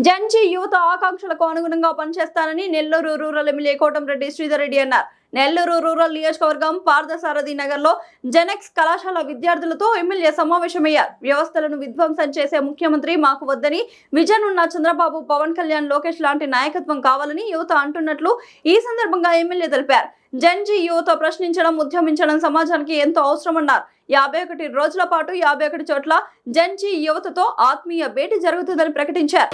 జంజీ యువత ఆకాంక్షలకు అనుగుణంగా పనిచేస్తానని నెల్లూరు రూరల్ ఎమ్మెల్యే కోటంరెడ్డి శ్రీధర్ రెడ్డి అన్నారు. నెల్లూరు రూరల్ నియోజకవర్గం పార్థసారథి నగర్లో జెనెక్స్ కళాశాల విద్యార్థులతో ఎమ్మెల్యే సమావేశమయ్యారు. వ్యవస్థలను విధ్వంసం చేసే ముఖ్యమంత్రి మాకు వద్దని, విజన్ ఉన్న చంద్రబాబు, పవన్ కళ్యాణ్, లోకేష్ లాంటి నాయకత్వం కావాలని యువత అంటున్నట్లు ఈ సందర్భంగా ఎమ్మెల్యే తెలిపారు. జంజీ యువత ప్రశ్నించడం, ఉద్యమించడం సమాజానికి ఎంతో అవసరమన్నారు. 51 రోజుల పాటు 51 చోట్ల జంజీ యువతతో ఆత్మీయ భేటీ జరుగుతుందని ప్రకటించారు.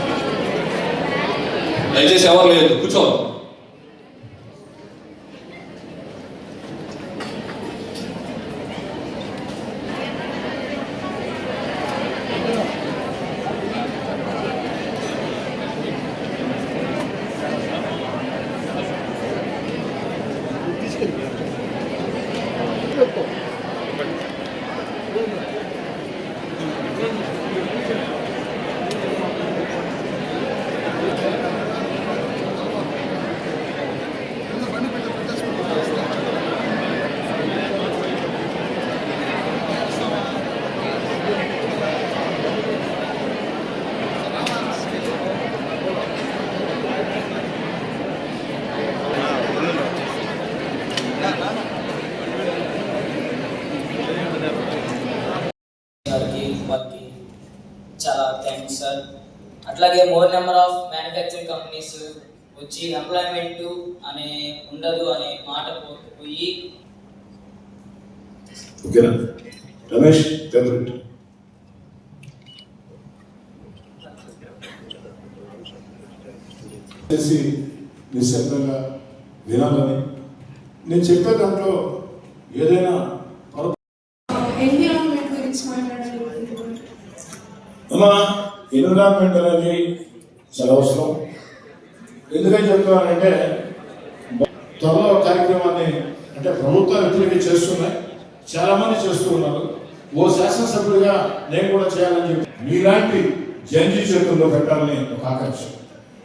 చాలా థ్యాంక్స్ సార్. అట్లాగే more number of manufacturing companies వచ్చి ఎంప్లాయ్మెంట్ అనే ఉండదు అనే మాట పోయి రమేష్ నిశ్శబ్దంగా వినాలని నేను చెప్పే దాంట్లో ఏదైనా ఎన్విరాన్మెంట్ అనేది చాలా అవసరం. ఎందుకని చెప్తున్నానంటే త్వరలో కార్యక్రమాన్ని అంటే ప్రభుత్వాలు ఇప్పటికీ చేస్తున్నాయి, చాలా మంది చేస్తూ ఉన్నారు. ఓ శాసనసభ్యుడిగా నేను కూడా చేయాలని చెప్పి మీలాంటి జంజీ చేతుల్లో పెట్టాలని ఒక ఆకాంక్ష.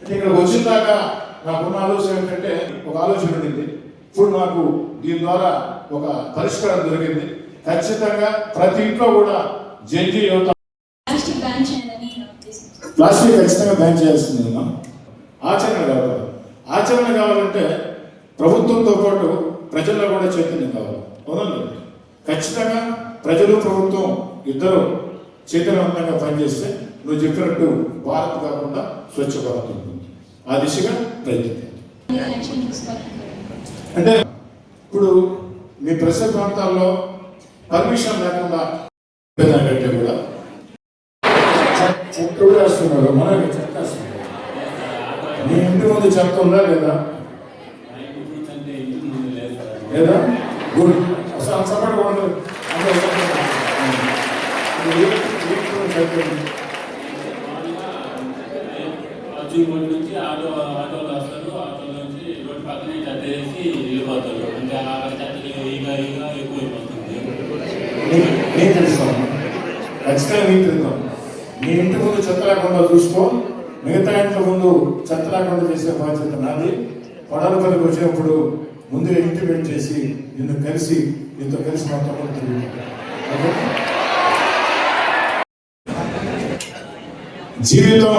అంటే ఇక్కడ వచ్చిన దాకా నాకున్న ఆలోచన ఏంటంటే ఒక ఆలోచన ఉండింది. ఇప్పుడు నాకు దీని ద్వారా ఒక పరిష్కారం దొరికింది. ఖచ్చితంగా ప్రతి ఇంట్లో కూడా జంజీ యువత ప్లాస్టిక్ ఖచ్చితంగా బ్యాన్ చేయాల్సింది. ఆచరణ కావాలి. ఆచరణ కావాలంటే ప్రభుత్వంతో పాటు ప్రజల్లో కూడా చైతన్యం కావాలి. అవునండి, ఖచ్చితంగా ప్రజలు ప్రభుత్వం ఇద్దరు చైతన్యవంతంగా పనిచేస్తే నువ్వు చెప్పినట్టు భారత్ కాకుండా స్వచ్ఛ భారత్ ఉంటుంది. ఆ దిశగా ప్రయత్నించాలి. అంటే ఇప్పుడు మీ పరిసర ప్రాంతాల్లో పర్మిషన్ లేకుండా కంటే కూడా చెత్త వేస్తున్నారు. మనకి చెత్త వేస్తున్నారు. మీ ఇంటి ముందు చెత్త ఉందా లేదా? లేదా గుడ్ అసలు సపరేట్ ఉండదు. నుంచి ఆటోలు వస్తారు. ఆటోల నుంచి రోడ్డు పక్కనే చెత్త వేసి వెళ్ళిపోతారు. అంటే ఆ చెత్తకి ఎక్కువైపోతుంది. నేను తెలుస్తాను, ఖచ్చితంగా నేను తెలుస్తాను. నీ ఇంటి ముందు చెత్త లేకుండా చూసుకో, మిగతా ఇంటి ముందు చెత్త లేకుండా చేసే బాధ్యత నాది. పడవ పనికి వచ్చినప్పుడు ముందు ఇంటిమేట్ చేసి నీతో కలిసి మొత్తం జీవితం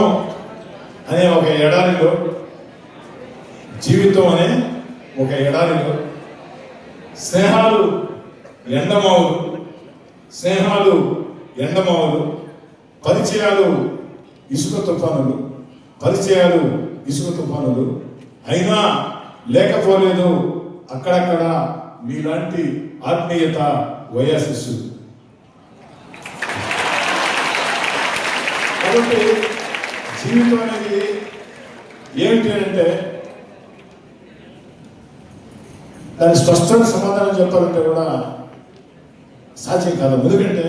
అనే ఒక ఎడారిలో స్నేహాలు ఎండమావులు, పరిచయాలు ఇసుక తుఫానులు అయినా లేకపోలేదు అక్కడక్కడ మీలాంటి ఆత్మీయత, వయాశస్సు. కాబట్టి జీవితం అనేది ఏమిటి అంటే దాని స్పష్టమైన సమాధానం చెప్పాలంటే కూడా సాధ్యం కాదు. ఎందుకంటే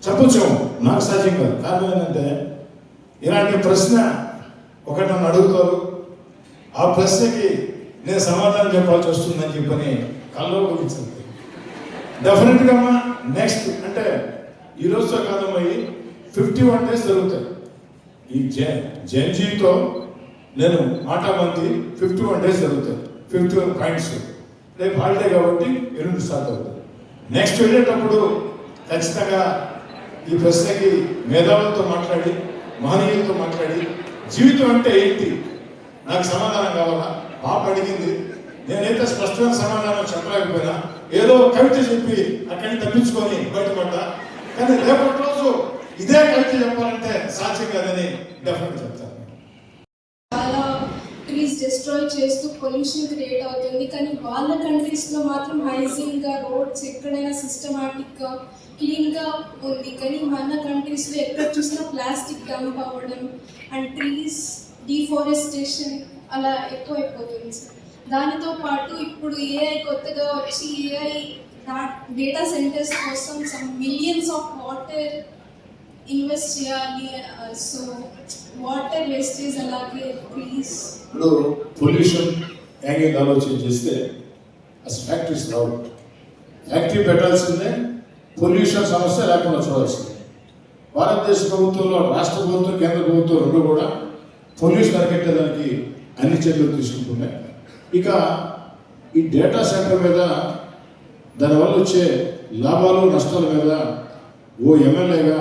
చెప్పొచ్చు, నాకు సాధ్యం కాదు. కారణం ఏంటంటే ఇలాంటి ప్రశ్న ఒకటి నన్ను అడుగుతారు, ఆ ప్రశ్నకి నేను సమాధానం చెప్పాల్సి వస్తుందని చెప్పని కల్లో గురించింది. డెఫినెట్గా నెక్స్ట్ అంటే ఈ రోజుతో కాదమ్మయ్యి 51 days జరుగుతాయి. ఈ జంజీతో నేను మాటామంతి 51 days జరుగుతాయి. 51 points. రేపు హాలిడే కాబట్టి 8 స్టార్ట్ అవుతుంది. నెక్స్ట్ వెళ్ళేటప్పుడు ఖచ్చితంగా ఈ ప్రశ్నకి మేధావులతో మాట్లాడి, మహనీయులతో మాట్లాడి జీవితం అంటే ఏంటి, నాకు సమాధానం కావాలా? పాప అడిగింది. నేనైతే స్పష్టమైన సమాధానం చెప్పలేకపోయినా ఏదో కవిత చెప్పి అక్కడిని తప్పించుకొని బయటపడ్డా. కానీ రేపటి రోజు ఇదే కవిత చెప్పాలంటే సాధ్యం కాదని డెఫినెట్ చెప్తాను. చాలా ట్రీస్ డిస్ట్రాయ్ చేస్తూ పొల్యూషన్ క్రియేట్ అవుతుంది. కానీ వాళ్ళ కంట్రీస్లో మాత్రం హైజీన్గా రోడ్స్ ఎక్కడైనా సిస్టమాటిక్గా క్లీన్గా ఉంది. కానీ మన కంట్రీస్లో ఎక్కడ చూసినా ప్లాస్టిక్ డంప్ అవ్వడం అండ్ ట్రీస్ డిఫారెస్టేషన్ అలా ఎక్కువైపోతుంది సార్. దానితో పాటు ఇప్పుడు ఏఐ కొత్తగా వచ్చి ఏఐ డేటా సెంటర్స్ కోసం some millions of water invest చేయాలి. సో వాటర్ వేస్టేజ్ అలాగే ట్రీస్. ఇప్పుడు పొల్యూషన్ యాంగిల్ ఆలోచన చేస్తే అసలు ఫ్యాక్టరీస్ రావు. ఫ్యాక్టరీ పెట్టాల్సిందే, పొల్యూషన్ సమస్య లేకుండా చూడాల్సిందే. భారతదేశ ప్రభుత్వంలో రాష్ట్ర ప్రభుత్వం, కేంద్ర ప్రభుత్వం రెండు కూడా పొల్యూషన్ అరికట్టేదానికి అన్ని చర్యలు తీసుకుంటున్నాయి. ఇక ఈ డేటా సెంటర్ మీద దానివల్ల వచ్చే లాభాలు నష్టాల మీద ఓ ఎమ్మెల్యేగా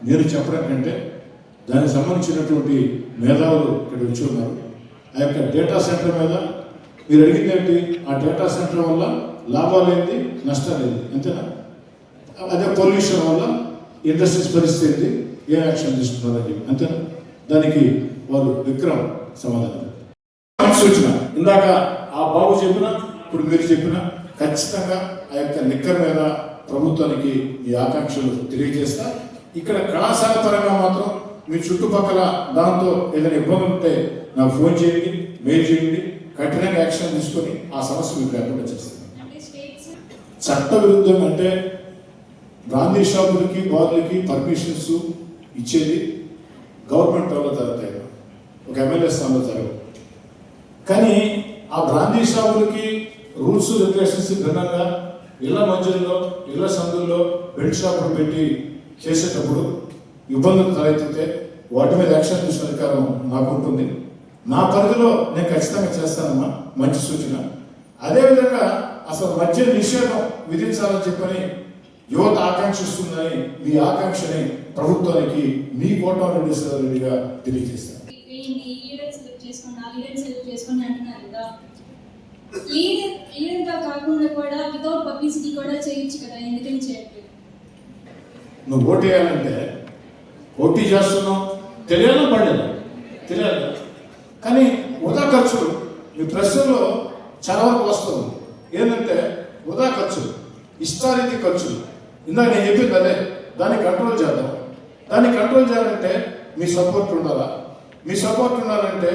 నేను చెప్పడం కంటే దానికి సంబంధించినటువంటి మేధావులు ఇక్కడ వచ్చి ఉన్నారు. ఆ యొక్క డేటా సెంటర్ మీద మీరు అడిగింది ఏంటి, ఆ డేటా సెంటర్ వల్ల లాభాలు ఏంటి, నష్టాలు ఏంటి, అంతేనా? అదే పొల్యూషన్ వల్ల ఇండస్ట్రీస్ పరిస్థితి ఏంటి, ఏ యాక్షన్ తీసుకున్నారని చెప్పి, అంతేనా? దానికి వారు విక్రమ్ సమాధానం సూచన. ఇందాక ఆ బాబు చెప్పిన, ఇప్పుడు మీరు చెప్పిన, ఖచ్చితంగా ఆ యొక్క లిక్కర్ మీద ప్రభుత్వానికి ఈ ఆకాంక్షలు తెలియజేస్తా. ఇక్కడ కళాశాల పరంగా మాత్రం మీ చుట్టుపక్కల దాంతో ఏదైనా ఇబ్బంది ఉంటే నాకు ఫోన్ చేయండి, మెయిల్ చేయండి, కఠినంగా యాక్షన్ తీసుకొని ఆ సమస్య మీకు లేకుండా చేస్తాను. చట్ట విరుద్ధం అంటే బ్రాందీ షాపులకి, బార్లకి పర్మిషన్స్ ఇచ్చేది గవర్నమెంట్ వల్ల జరుగుతాయి, ఒక ఎమ్మెల్యే స్థానంలో జరగదు. కానీ ఆ బ్రాందీ షాపులకి రూల్స్ రెగ్యులేషన్స్ భిన్నంగా ఇళ్ల మధ్యలో, ఇళ్ల సందుల్లో బెల్ట్ షాపులు పెట్టి చేసేటప్పుడు ఇబ్బందులు తలెత్తితే వాటి మీద యాక్షన్ తీసుకునే అధికారం నాకు ఉంటుంది. నా పరిధిలో నేను ఖచ్చితంగా చేస్తానమ్మా, మంచి సూచన. అదేవిధంగా అసలు మద్య నిషేధం విధించాలని చెప్పని యువత ఆకాంక్షిస్తుందని మీ ఆకాంక్షని ప్రభుత్వానికి మీ కోటమిరెడ్డిగా తెలియజేస్తాను. లీడర్గా కాకుండా కూడా వితౌట్ పబ్లిసిటీ కూడా చేయొచ్చు కదా, ఎందుకని చేయట్లేదు? నువ్వు ఓటు వేయాలంటే ఓటీ చేస్తున్నావు తెలియాలా పడలేదు, తెలియాలి. కానీ వృధా ఖర్చులు మీ ప్రశ్నలో చాలా వరకు వస్తుంది. ఏంటంటే వృధా ఖర్చులు, ఇష్టారీతి ఖర్చులు. ఇందాక నేను చెప్పింది అదే, దాన్ని కంట్రోల్ చేద్దాం. దాన్ని కంట్రోల్ చేయాలంటే మీ సపోర్ట్ ఉండాలా. మీ సపోర్ట్ ఉండాలంటే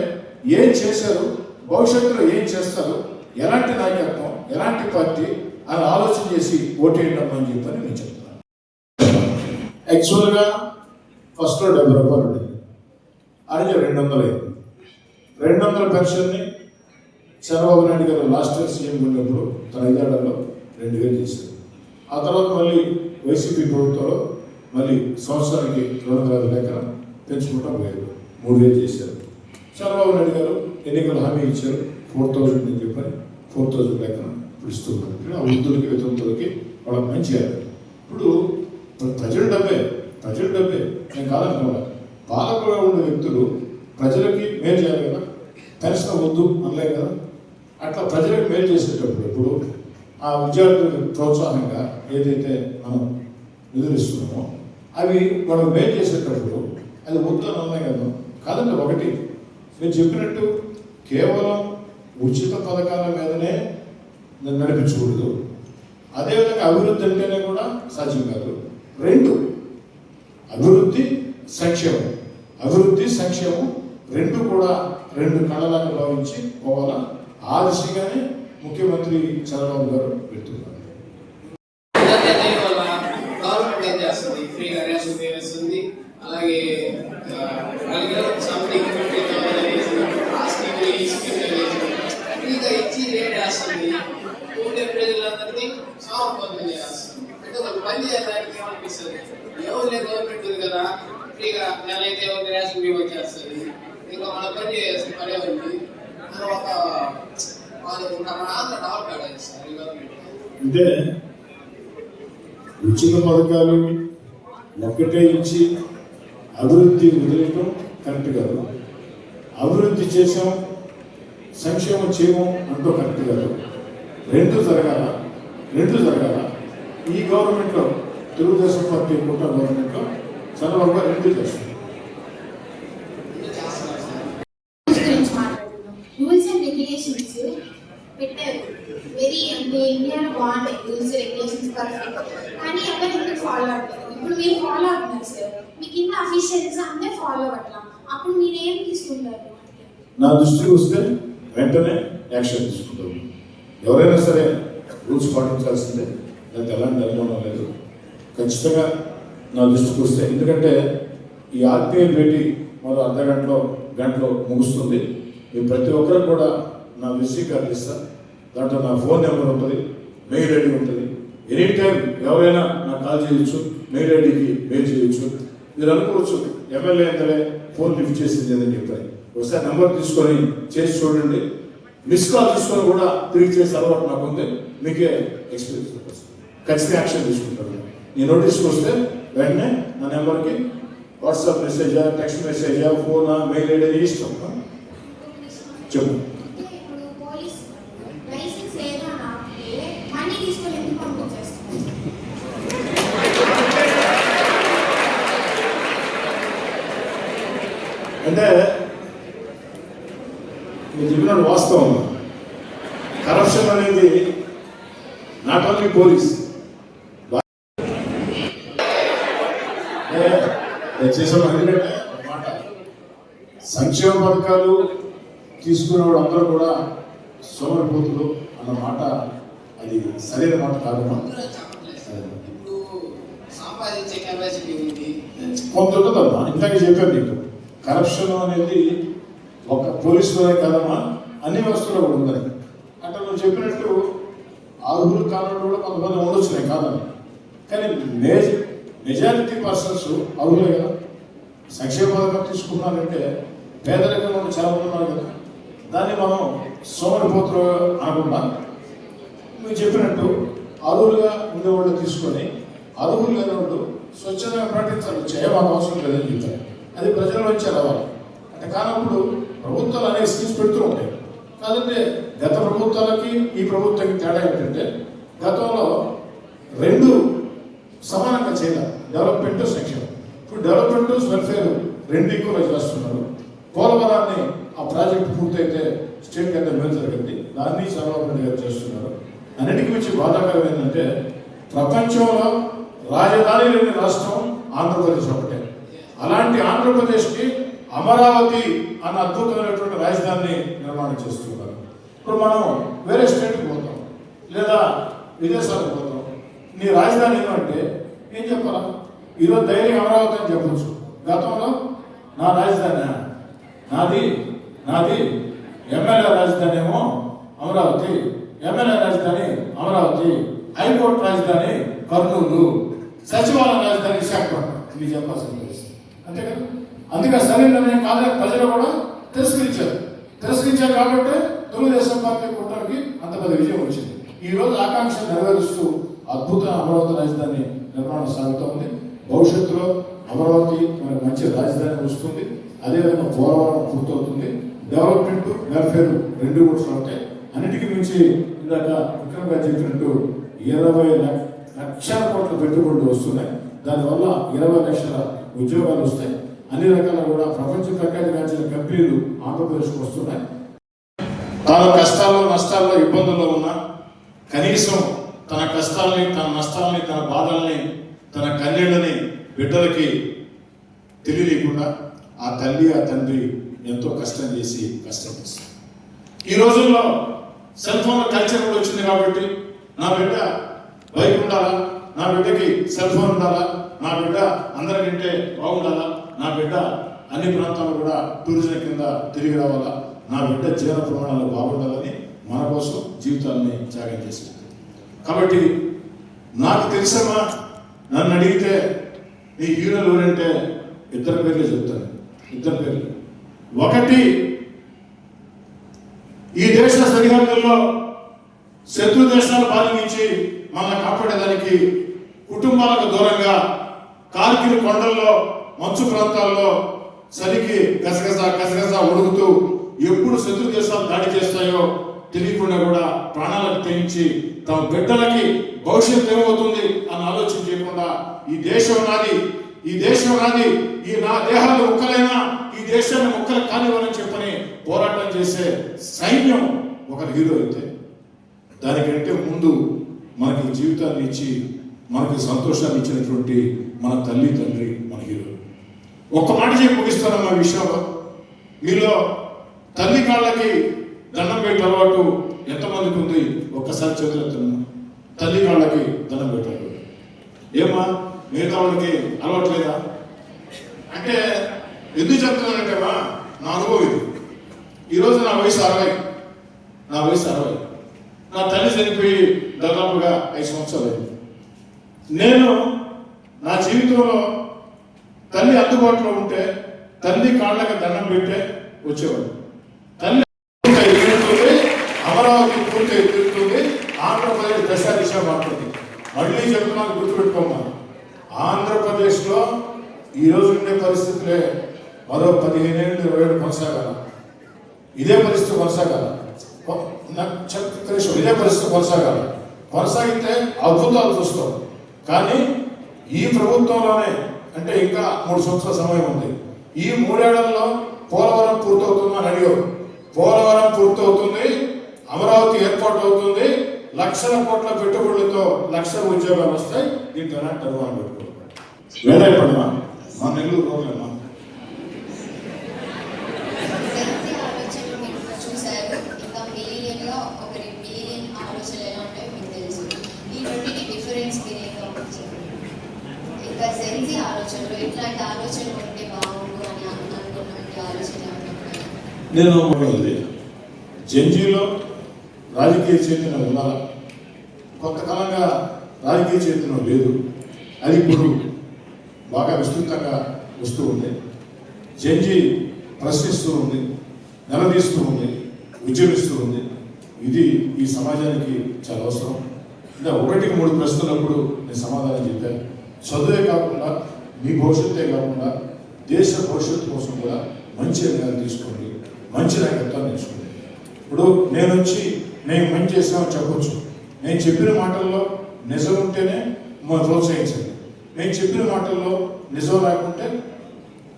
ఏం చేశారు, భవిష్యత్తులో ఏం చేస్తారు, ఎలాంటి నాయకత్వం, ఎలాంటి పార్టీ అని ఆలోచన చేసి ఓటేయడం అని చెప్పని నేను చెప్తున్నాను. యాక్చువల్గా ఫస్ట్లో 70 రూపాయలు ఉండేది, అది 200 అయింది. 200 పెన్షన్ని చంద్రబాబు నాయుడు గారు లాస్ట్ ఇయర్ సీఎం ఉన్నప్పుడు తన 5 ఏళ్లలో 2000 చేశారు. ఆ తర్వాత మళ్ళీ వైసీపీ ప్రభుత్వంలో మళ్ళీ సంవత్సరానికి 250 లెక్కన పెంచుకుంటా పోయారు, 3000 చేశారు. చంద్రబాబు నాయుడు గారు ఎన్నికల హామీ ఇచ్చారు 4000 అని చెప్పని 4000 లెక్కన ఇప్పుడు ఇస్తున్నారు. ఆ వృద్ధులకి, వితంతులకి వాళ్ళకి మంచిగా. ఇప్పుడు ప్రజల డబ్బే నేను కాదనుకోవాలి. పాలకులుగా ఉండే వ్యక్తులు ప్రజలకి మేలు చేయాలి కదా, పెన్షన్ వద్దు అనలే కదా. అట్లా ప్రజలకు మేలు చేసేటప్పుడు ఇప్పుడు ఆ విద్యార్థులకు ప్రోత్సాహంగా ఏదైతే మనం నిధులిస్తున్నామో అవి వాళ్ళకి మేలు చేసేటప్పుడు అది వద్దు అని అన్నాయి కదా. కాదండి, ఒకటి నేను చెప్పినట్టు కేవలం ఉచిత పథకాల మీదనే నడిపించకూడదు. అదేవిధంగా అభివృద్ధి అంటేనే కూడా సాధ్యం కాదు. 2 అభివృద్ధి సంక్షేమం 2 కూడా 2 కళలాగా భావించి పోవాలా. ఆ దిశగానే ముఖ్యమంత్రి చంద్రబాబు గారు పెడుతున్నారు. గవర్నమెంట్ ఏం చేస్తుంది, ఫ్రీగా రేషన్ వేస్తుంది. అలాగే ఫ్రీగా ఇచ్చి రేట్ వేస్తుంది. ఊళ్ళో ప్రజలందరినీ సమర్పణం చేస్తుంది. అంటే ఒక పని చేయడానికి ఏమనిపిస్తుంది, ఎవరు గవర్నమెంట్ ఉంది కదా, ఫ్రీగా నెల అయితే ఒక రేషన్ బీమా చేస్తుంది, ఇంకా మన పని చేయాల్సిన పనే ఉంది అని ఒక మన ఆంధ్ర డెవలప్ కాలేదు సార్ ఈ గవర్నమెంట్. అంటే ఉచిత పథకాలు ఒక్కటే ఇచ్చి అభివృద్ధి వదిలేయటం కరెక్ట్ కాదు. అభివృద్ధి చేసాం సంక్షేమం చేయము అంటూ కరెక్ట్ కాదు. రెండు జరగాల. ఈ గవర్నమెంట్లో తెలుగుదేశం పార్టీ కూట గవర్నమెంట్లో చంద్రబాబు గారు రెండు చేస్తున్నారు. రూల్స్ అండ్ రెగ్యులేషన్స్ పెట్టారు. వెరీ అంటే ఇండియాలో బాగుంటాయి రూల్స్ రెగ్యులేషన్స్ పర్ఫెక్ట్, కానీ ఎవరు ఎందుకు ఫాలో అవ్వట్లేదు? ఇప్పుడు మీరు ఫాలో అవుతున్నారు సార్, మీ కింద అఫీషియల్స్ అందరూ ఫాలో అవ్వట్లా, అప్పుడు మీరు ఏం తీసుకుంటారు? నా దృష్టికి వస్తే వెంటనే యాక్షన్ తీసుకుంటాం. ఎవరైనా సరే రూల్స్ పాటించాల్సిందే, దానికి ఎలాంటి అనుమానం లేదు. ఖచ్చితంగా నా దృష్టికి వస్తే, ఎందుకంటే ఈ ఆర్టీఐ భేటీ మరో అర్ధ గంటలో ముగుస్తుంది. ఈ ప్రతి ఒక్కరు కూడా నా విజిటింగ్ కార్డు ఇస్తాను, దాంట్లో నా ఫోన్ నెంబర్ ఉంటుంది, మెయిల్ ఐడి ఉంటుంది. ఎనీ టైం ఎవరైనా నాకు కాల్ చేయొచ్చు, మెయిల్ ఐడికి మెయిల్ చేయొచ్చు. మీరు అనుకోవచ్చు ఎమ్మెల్యే అంటే ఫోన్ లిఫ్ట్ చేసింది అని చెప్పారు. ఒకసారి నెంబర్ తీసుకొని చేసి చూడండి. మిస్ కాల్ తీసుకొని కూడా తిరిగి చేసే అలవాటు నాకు ఉంది, మీకే ఎక్స్పీరియన్స్ ఉంటుంది. ఖచ్చితంగా యాక్షన్ తీసుకుంటాను. ఈ నోటీస్కి వస్తే వెంటనే నా నెంబర్కి వాట్సాప్ మెసేజా, టెక్స్ట్ మెసేజా, ఫోనా, మెయిల్ ఐడి ఇష్టం చెప్పు. ఇప్పుడు పోలీస్ లైసెన్స్ లేదా మనీ తీసుకొని ఎందుకు పంపించేస్తారు? అంటే మీరు చెప్పిన వాస్తవం. కరప్షన్ అనేది నాట్ ఓన్లీ పోలీస్, చేసాం. ఎందుకంటే మాట సంక్షేమ పథకాలు తీసుకునే వాళ్ళు అందరూ కూడా సోమరిపోతులు అన్న మాట అది సరైన మాట కాదమ్మా. ఇప్పుడు సంపాదించే కెపాసిటీ ఉంది, కొంత ఉంటుందమ్మా. ఇంతగా చెప్పాను నీకు, కరప్షన్ అనేది ఒక పోలీసులోనే కాదమ్మా, అన్ని వ్యవస్థలో కూడా ఉందని. అంటే నువ్వు చెప్పినట్టు అర్హులు కాలంలో కూడా కొంతమంది ఉండొచ్చునే కాదని, కానీ మెజారిటీ పర్సన్స్ అర్హులే కదా. సంక్షేమ పథకం తీసుకున్నారంటే పేదరికంలో చాలా మంది ఉన్నారు కదా, దాన్ని మనం సోమరిపోతులు అనకుండా మీరు చెప్పినట్టు అర్హులుగా ఉండేవాళ్ళు తీసుకొని అర్హులు లేని వాళ్ళు స్వచ్ఛందంగా ప్రకటించాలి, చేయమని అవసరం లేదని చెప్పారు. అది ప్రజల నుంచి రావాలి. అంటే కానప్పుడు ప్రభుత్వాలు అనేక స్కీమ్స్ పెడుతూ ఉంటాయి. కాదంటే గత ప్రభుత్వాలకి ఈ ప్రభుత్వానికి తేడా ఏంటంటే, గతంలో రెండు సమానంగా చేయాలి, డెవలప్మెంట్ సంక్షేమం. ఇప్పుడు డెవలప్మెంట్ వెల్ఫేర్ రెండు ఎక్కువగా చేస్తున్నారు. పోలవరాన్ని ఆ ప్రాజెక్టు పూర్తయితే స్టేట్ కింద మేలు జరిగింది, దాన్ని చంద్రబాబు నాయుడు గారు చేస్తున్నారు. అన్నిటికీ మించి బాధాకరం ఏంటంటే, ప్రపంచంలో రాజధాని లేని రాష్ట్రం ఆంధ్రప్రదేశ్ ఒకటే. అలాంటి ఆంధ్రప్రదేశ్కి అమరావతి అన్న అద్భుతమైనటువంటి రాజధానిని నిర్మాణం చేస్తున్నారు. ఇప్పుడు మనం వేరే స్టేట్కి పోతాం లేదా విదేశాలకు పోతాం, నీ రాజధాని ఏమంటే ఏం చెప్పాలా? ఈరోజు ధైర్యం అమరావతి అని చెప్పచ్చు. గతంలో నా రాజధాని నాది ఎమ్మెల్యే రాజధాని ఏమో అమరావతి, ఎమ్మెల్యే రాజధాని అమరావతి, హైకోర్టు రాజధాని కర్నూలు, సచివాలయ రాజధాని విశాఖపట్నం. ఇది చెప్పాల్సిన పరిస్థితి అంతే కదా. అందుకే సరైన నిర్ణయం కాదని ప్రజలు కూడా తిరస్కరించారు కాబట్టి తెలుగుదేశం పార్టీ కూటమికి అంత పెద్ద విజయం వచ్చింది. ఈ రోజు ఆకాంక్ష నెరవేరుస్తూ అద్భుత అమరావతి రాజధాని నిర్మాణం సాగుతోంది. భవిష్యత్తులో అమరావతి మనకు మంచి రాజధాని వస్తుంది. అదేవిధంగా పోలవరం పూర్తవుతుంది. డెవలప్మెంట్ వెల్ఫేర్ రెండు కూడా ఉంటాయి. అన్నిటికీ మించి ఇందాక విక్రమ్ గారు చెప్పినట్టు 20 లక్షల కోట్ల పెట్టుబడులు వస్తున్నాయి. దానివల్ల 20 లక్షల ఉద్యోగాలు వస్తాయి. అన్ని రకాల కూడా ప్రపంచ ప్రఖ్యాతిగాంచిన కంపెనీలు ఆంధ్రప్రదేశ్కి వస్తున్నాయి. తాను కష్టాల్లో నష్టాల్లో ఇబ్బందుల్లో ఉన్నా కనీసం తన కష్టాలని, తన నష్టాలని, తన బాధల్ని, తన కన్నీళ్ళని బిడ్డలకి తెలియలేకుండా ఆ తల్లి ఆ తండ్రి ఎంతో కష్టం చేస్తారు. ఈ రోజుల్లో సెల్ ఫోన్ కల్చర్ కూడా వచ్చింది కాబట్టి నా బిడ్డ బైక్ ఉండాలా, నా బిడ్డకి సెల్ ఫోన్ ఉండాలా, నా బిడ్డ అందరికంటే బాగుండాలా, నా బిడ్డ అన్ని ప్రాంతాలు కూడా టూరిజం కింద తిరిగి రావాలా, నా బిడ్డ జీవన ప్రమాణాలు బాగుండాలని మన కోసం జీవితాన్ని త్యాగం చేసింది. కాబట్టి నాకు తెలుసమ్మా, నన్ను అడిగితే నీ హీరోలు ఎవరంటే ఇద్దరు పేర్లే చెప్తాను. ఇద్దరు పేర్లు. ఒకటి, ఈ దేశ సరిహద్దుల్లో శత్రు దేశాల బారి నుంచి మనల్ని కాపాడేదానికి కుటుంబాలకు దూరంగా కార్గిల్ కొండల్లో మంచు ప్రాంతాల్లో చలికి గసగస ఉడుకుతూ ఎప్పుడు శత్రు దేశాలు దాడి చేస్తాయో తెలియకుండా కూడా ప్రాణాలకు తెగించి తమ బిడ్డలకి భవిష్యత్తు ఏమవుతుంది అని ఆలోచన చేయకుండా ఈ దేశం నాది, ఈ నా దేహాలు ముక్కలైనా ఈ దేశాన్ని ముక్కలు కానివ్వని చెప్పని పోరాటం చేసే సైన్యం ఒక హీరో అయితే, దానికంటే ముందు మనకి జీవితాన్ని ఇచ్చి మనకి సంతోషాన్ని ఇచ్చినటువంటి మన తల్లి తండ్రి మన హీరో. ఒక్క మాట చెప్పి ముగిస్తాను మా విషయంలో. మీలో తల్లి కాళ్ళకి దండం పెట్టే అలవాటు ఎంతమందికి ఉంది? ఒక్కసారి చేతులెత్తాను. తల్లి కాళ్ళకి దండం పెట్టాలి. ఏమా మిగతా వాళ్ళకి అలవాటు లేదా అంటే ఎందుకు చెప్తున్నానంటేమా, నా అనుభవం ఇది. ఈరోజు నా వయసు 60. నా తల్లి చనిపోయి దాదాపుగా 5 సంవత్సరాలు అయింది. నేను నా జీవితంలో తల్లి అందుబాటులో ఉంటే తల్లి కాళ్ళకి దండం పెట్టే వచ్చేవాడు. తల్లి ఎదురుతుంది, అమరావతి పూర్తి ఎదురుతుంది, ఆంధ్రప్రదేశ్ దశ మారుతుంది. మళ్ళీ చెప్తున్నాను, గుర్తుపెట్టుకోమా, ఆంధ్రప్రదేశ్లో ఈరోజు ఉండే పరిస్థితులే మరో 15 ఏళ్ళు 20 ఏళ్ళు కొనసాగాల. ఇదే పరిస్థితి కొనసాగాల. ఇదే పరిస్థితి కొనసాగితే అద్భుతాలు చూస్తాం. కానీ ఈ ప్రభుత్వంలోనే అంటే ఇంకా 3 సంవత్సరాల సమయం ఉంది. ఈ 3 ఏళ్లలో పోలవరం పూర్తవుతుందని అడిగారు. పోలవరం పూర్తవుతుంది, అమరావతి ఏర్పాటు అవుతుంది, లక్షల కోట్ల పెట్టుబడులతో లక్షల ఉద్యోగాలు వస్తాయి. దీంతో టర్వాన్ పెట్టుకోవాలి. వేదైపడమా మా నెల్లూరు రోడ్లమ్మా. నేను జెన్జీలో రాజకీయ చైతన్యం ఉండాలి. కొంతకాలంగా రాజకీయ చైతన్యం లేదు. అది ఇప్పుడు బాగా విస్తృతంగా వస్తూ ఉంది. జెన్జీ ప్రశ్నిస్తూ ఉంది, నిలదీస్తూ ఉంది, ఉద్యమిస్తూ ఉంది. ఇది ఈ సమాజానికి చాలా అవసరం. అంటే 1-3 ప్రశ్నలప్పుడు నేను సమాధానం చెప్పాను. చదువే కాకుండా మీ భవిష్యత్తే కాకుండా దేశ భవిష్యత్తు కోసం కూడా మంచి నిర్ణయాలు తీసుకోండి, మంచి నాయకత్వాన్ని నేర్చుకోండి. ఇప్పుడు నేను మంచి చేసామని చెప్పొచ్చు. నేను చెప్పిన మాటల్లో నిజం ఉంటేనే ప్రోత్సహించండి. నేను చెప్పిన మాటల్లో నిజం లేకుంటే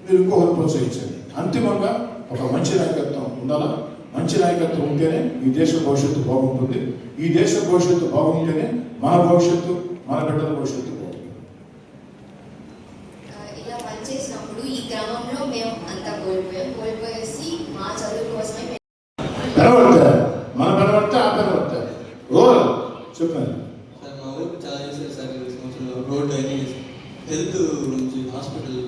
మీరు ఇంకొకరు ప్రోత్సహించండి. అంతిమంగా ఒక మంచి నాయకత్వం ఉండాలా. మంచి నాయకత్వం ఉంటేనే ఈ దేశ భవిష్యత్తు బాగుంటుంది. ఈ దేశ భవిష్యత్తు బాగుంటేనే మన భవిష్యత్తు, మన బిడ్డల భవిష్యత్తు బాగుంటుంది. ఇలా పనిచేసినప్పుడు ఈ క్రమంలో మేము అంతా కోల్పోయేసి మా చదువు కోసమే పెరవడతారు, మన పెరవడతా ఆ పెరవడతా రూరల్ చెప్పాను సార్. మా ఊరు చాలా చేశారు సార్. 20 సంవత్సరాలు రోడ్ అయినా హెల్త్ నుంచి హాస్పిటల్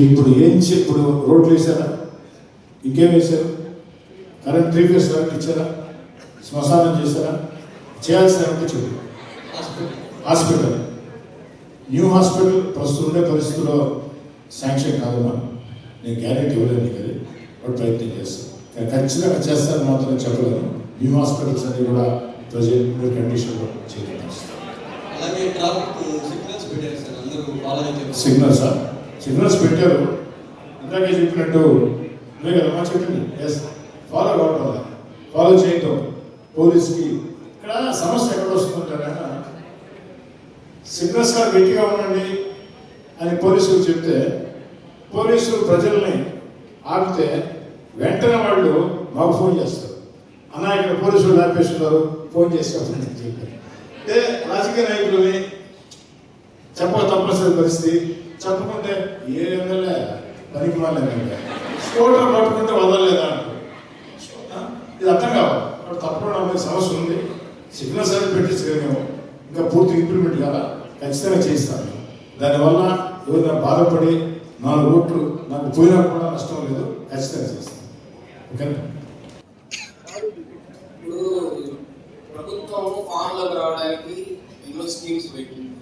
ఇప్పుడు ఇప్పుడు రోడ్లు వేసారా? ఇంకేం వేశారు? కరెంట్ 3 ఫేస్ కరెంట్ ఇచ్చారా? శ్మశానం చేశారా? చేయాల్సిన చెప్పు. హాస్పిటల్, న్యూ హాస్పిటల్ ప్రస్తుతం ఉండే పరిస్థితుల్లో శాంక్షన్ కాదమ్మా. నేను గ్యారెంటీ ఇవ్వలేను కదా, ప్రయత్నం చేస్తాను. ఖచ్చితంగా చేస్తాను మాత్రం చెప్పలేను. న్యూ హాస్పిటల్స్ అన్ని కూడా ప్రజెంట్ కండిషన్లో చేయలేదు. అలాగే ట్రాఫిక్ సిగ్నల్స్ పెట్టారు సార్, అందరూ ఫాలో అయితే. సిగ్నల్స్ పెట్టారు. ఇందాకే చెప్పినట్టు నువ్వే కదమ్మా చెప్పింది. ఎస్, ఫాలో కావటం, ఫాలో చేయటం పోలీస్కి. ఇక్కడ సమస్య ఎక్కడ వస్తుందంటే, సిగ్నల్స్ గారు గట్టిగా ఉండండి అని పోలీసులు చెప్తే పోలీసులు ప్రజల్ని ఆపితే వెంటనే వాళ్ళు మాకు ఫోన్ చేస్తారు. అన్నా ఇక్కడ పోలీసులు ఆపేస్తున్నారు, ఫోన్ చేసేవాళ్ళని చెప్పారు. అంటే రాజకీయ నాయకులని చెప్పక తప్పనిసరి పరిస్థితి. చెప్పకుంటే ఏ ఎమ్మెల్యే పనికి వాళ్ళ స్కూటర్ పట్టుకుంటే వదలలేదా అంటారు. ఇది అర్థం కావాలి. అప్పుడు తప్పకుండా అనే సమస్య ఉంది. సిగ్నల్స్ అనేది పెట్టించలేము, ఇంకా పూర్తి ఇంప్లిమెంట్ కాదా, ఖచ్చితంగా చేయిస్తాను. దానివల్ల ఎవరైనా బాధపడి 4 ఓట్లు నాకు పోయినా కూడా నష్టం లేదు, ఖచ్చితంగా చేస్తాను. ఓకేనా? ఇప్పుడు ప్రభుత్వం ఫామ్లోకి రావడానికి ఎన్నో స్కీమ్స్ పెట్టింది.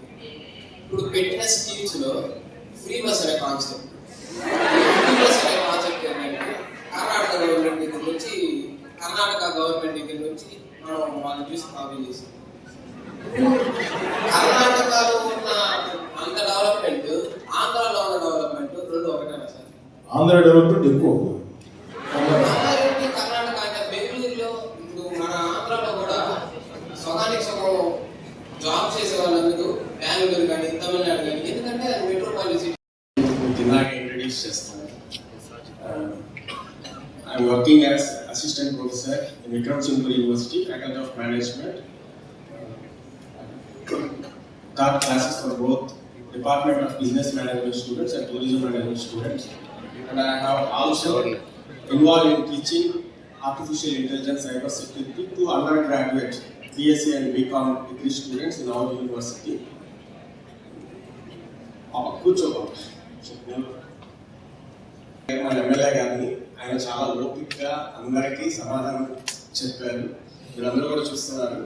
ఇప్పుడు పెట్టిన స్కీమ్స్ లో ఫ్రీ బస్ అనే కాన్సెప్ట్. ఫ్రీ బస్ అనే కాన్సెప్ట్ ఏంటంటే కర్ణాటక గవర్నమెంట్ దగ్గర నుంచి మనం వాళ్ళని చూసి కాపీ చేసాం. కర్ణాటకలో ఉన్న అంత డెవలప్మెంట్, ఆంధ్రాలో ఉన్న డెవలప్మెంట్ 2 ఒకటే. ఆంధ్ర డెవలప్మెంట్ ఎక్కువ. రంగారెడ్డి కర్ణాటక అంటే బెంగళూరులో ఇప్పుడు మన ఆంధ్రాలో కూడా సగానికి సగం జాబ్ చేసే వాళ్ళందరూ బెంగళూరు కానీ తమిళనాడు కానీ, ఎందుకంటే అది మెట్రోపాలిటన్ సిటీ. ఇందాక ఇంట్రడ్యూస్ చేస్తాను. I'm working as assistant professor in Vikram Singh University, Faculty of Management. Taught classes for both Department of Business Management students and Tourism Management students. And I have also involved in teaching artificial intelligence cybersecurity to undergraduate BSc and BCom degree students in our university. మన MLA గారిని ఆయన చాలా ఓపికగా అందరికీ సమాధానం చెప్పారు. మీరందరూ కూడా చూస్తున్నారు.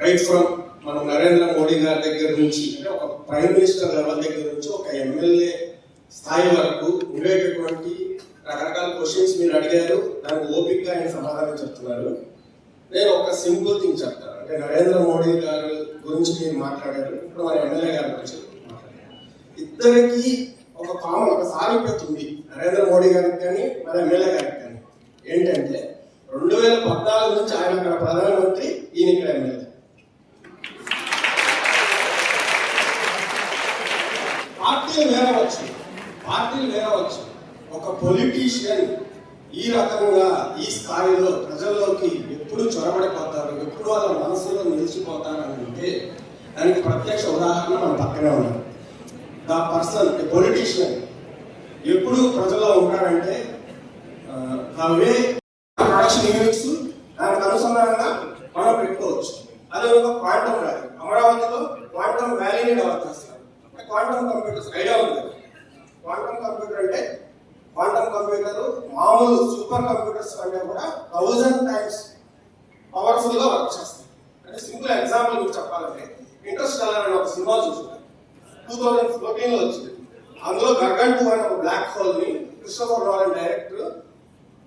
రైట్ ఫ్రమ్ మనం నరేంద్ర మోడీ గారి దగ్గర నుంచి, అంటే ఒక ప్రైమ్ మినిస్టర్ లెవెల్ దగ్గర నుంచి ఒక ఎమ్మెల్యే స్థాయి వరకు ఉండేటటువంటి రకరకాల క్వశ్చన్స్ మీరు అడిగారు. దానికి ఓపికగా ఆయన సమాధానం చెప్తున్నారు. నేను ఒక సింపుల్ థింగ్ చెప్తాను. అంటే నరేంద్ర మోడీ గారి గురించి మీరు మాట్లాడారు, ఇప్పుడు మన ఎమ్మెల్యే గారి గురించి మాట్లాడారు. ఇద్దరికి ఒక కామన్ ఒక సారూప్యత ఉంది, నరేంద్ర మోడీ గారికి కానీ మన ఎమ్మెల్యే గారికి కానీ. ఏంటంటే 2014 నుంచి ఆయన అక్కడ ప్రధానమంత్రి, ఈయన ఇక్కడ ఎమ్మెల్యే. పార్టీలు వేరవచ్చు. ఒక పొలిటీషియన్ ఈ రకంగా ఈ స్థాయిలో ప్రజల్లోకి ఎప్పుడు చొరబడిపోతారు, ఎప్పుడు వాళ్ళ మనసులో నిలిచిపోతారు అని అంటే దానికి ప్రత్యక్ష ఉదాహరణ మన పక్కనే ఉన్నారు. ద పర్సన్ పొలిటీషియన్ ఎప్పుడు ప్రజల్లో ఉంటాడంటే వే ప్రొడక్షన్ యూనిట్స్ దానికి అనుసంధానంగా మనం పెట్టుకోవచ్చు. అదే ఒక క్వాంటమ్ వ్యాలీ, అమరావతిలో క్వాంటమ్ వ్యాలీని డెవలప్ చేస్తారు. క్వాంటమ్ కంప్యూటర్స్ ఐడియా ఉంది. క్వాంటమ్ కంప్యూటర్ అంటే క్వాంటమ్ కంప్యూటర్ మామూలు సూపర్ కంప్యూటర్స్ కంటే కూడా 1000 times పవర్ఫుల్ గా వర్క్ చేస్తాయి. అంటే సింపుల్ ఎగ్జాంపుల్ మీకు చెప్పాలంటే ఇంటర్స్టెల్లార్ అనే ఒక సినిమా చూసుకుంటాం, 2014 లో వచ్చింది. అందులో గర్గంటు అనే ఒక బ్లాక్ హోల్ ని క్రిస్టోఫర్ నోలన్ డైరెక్టర్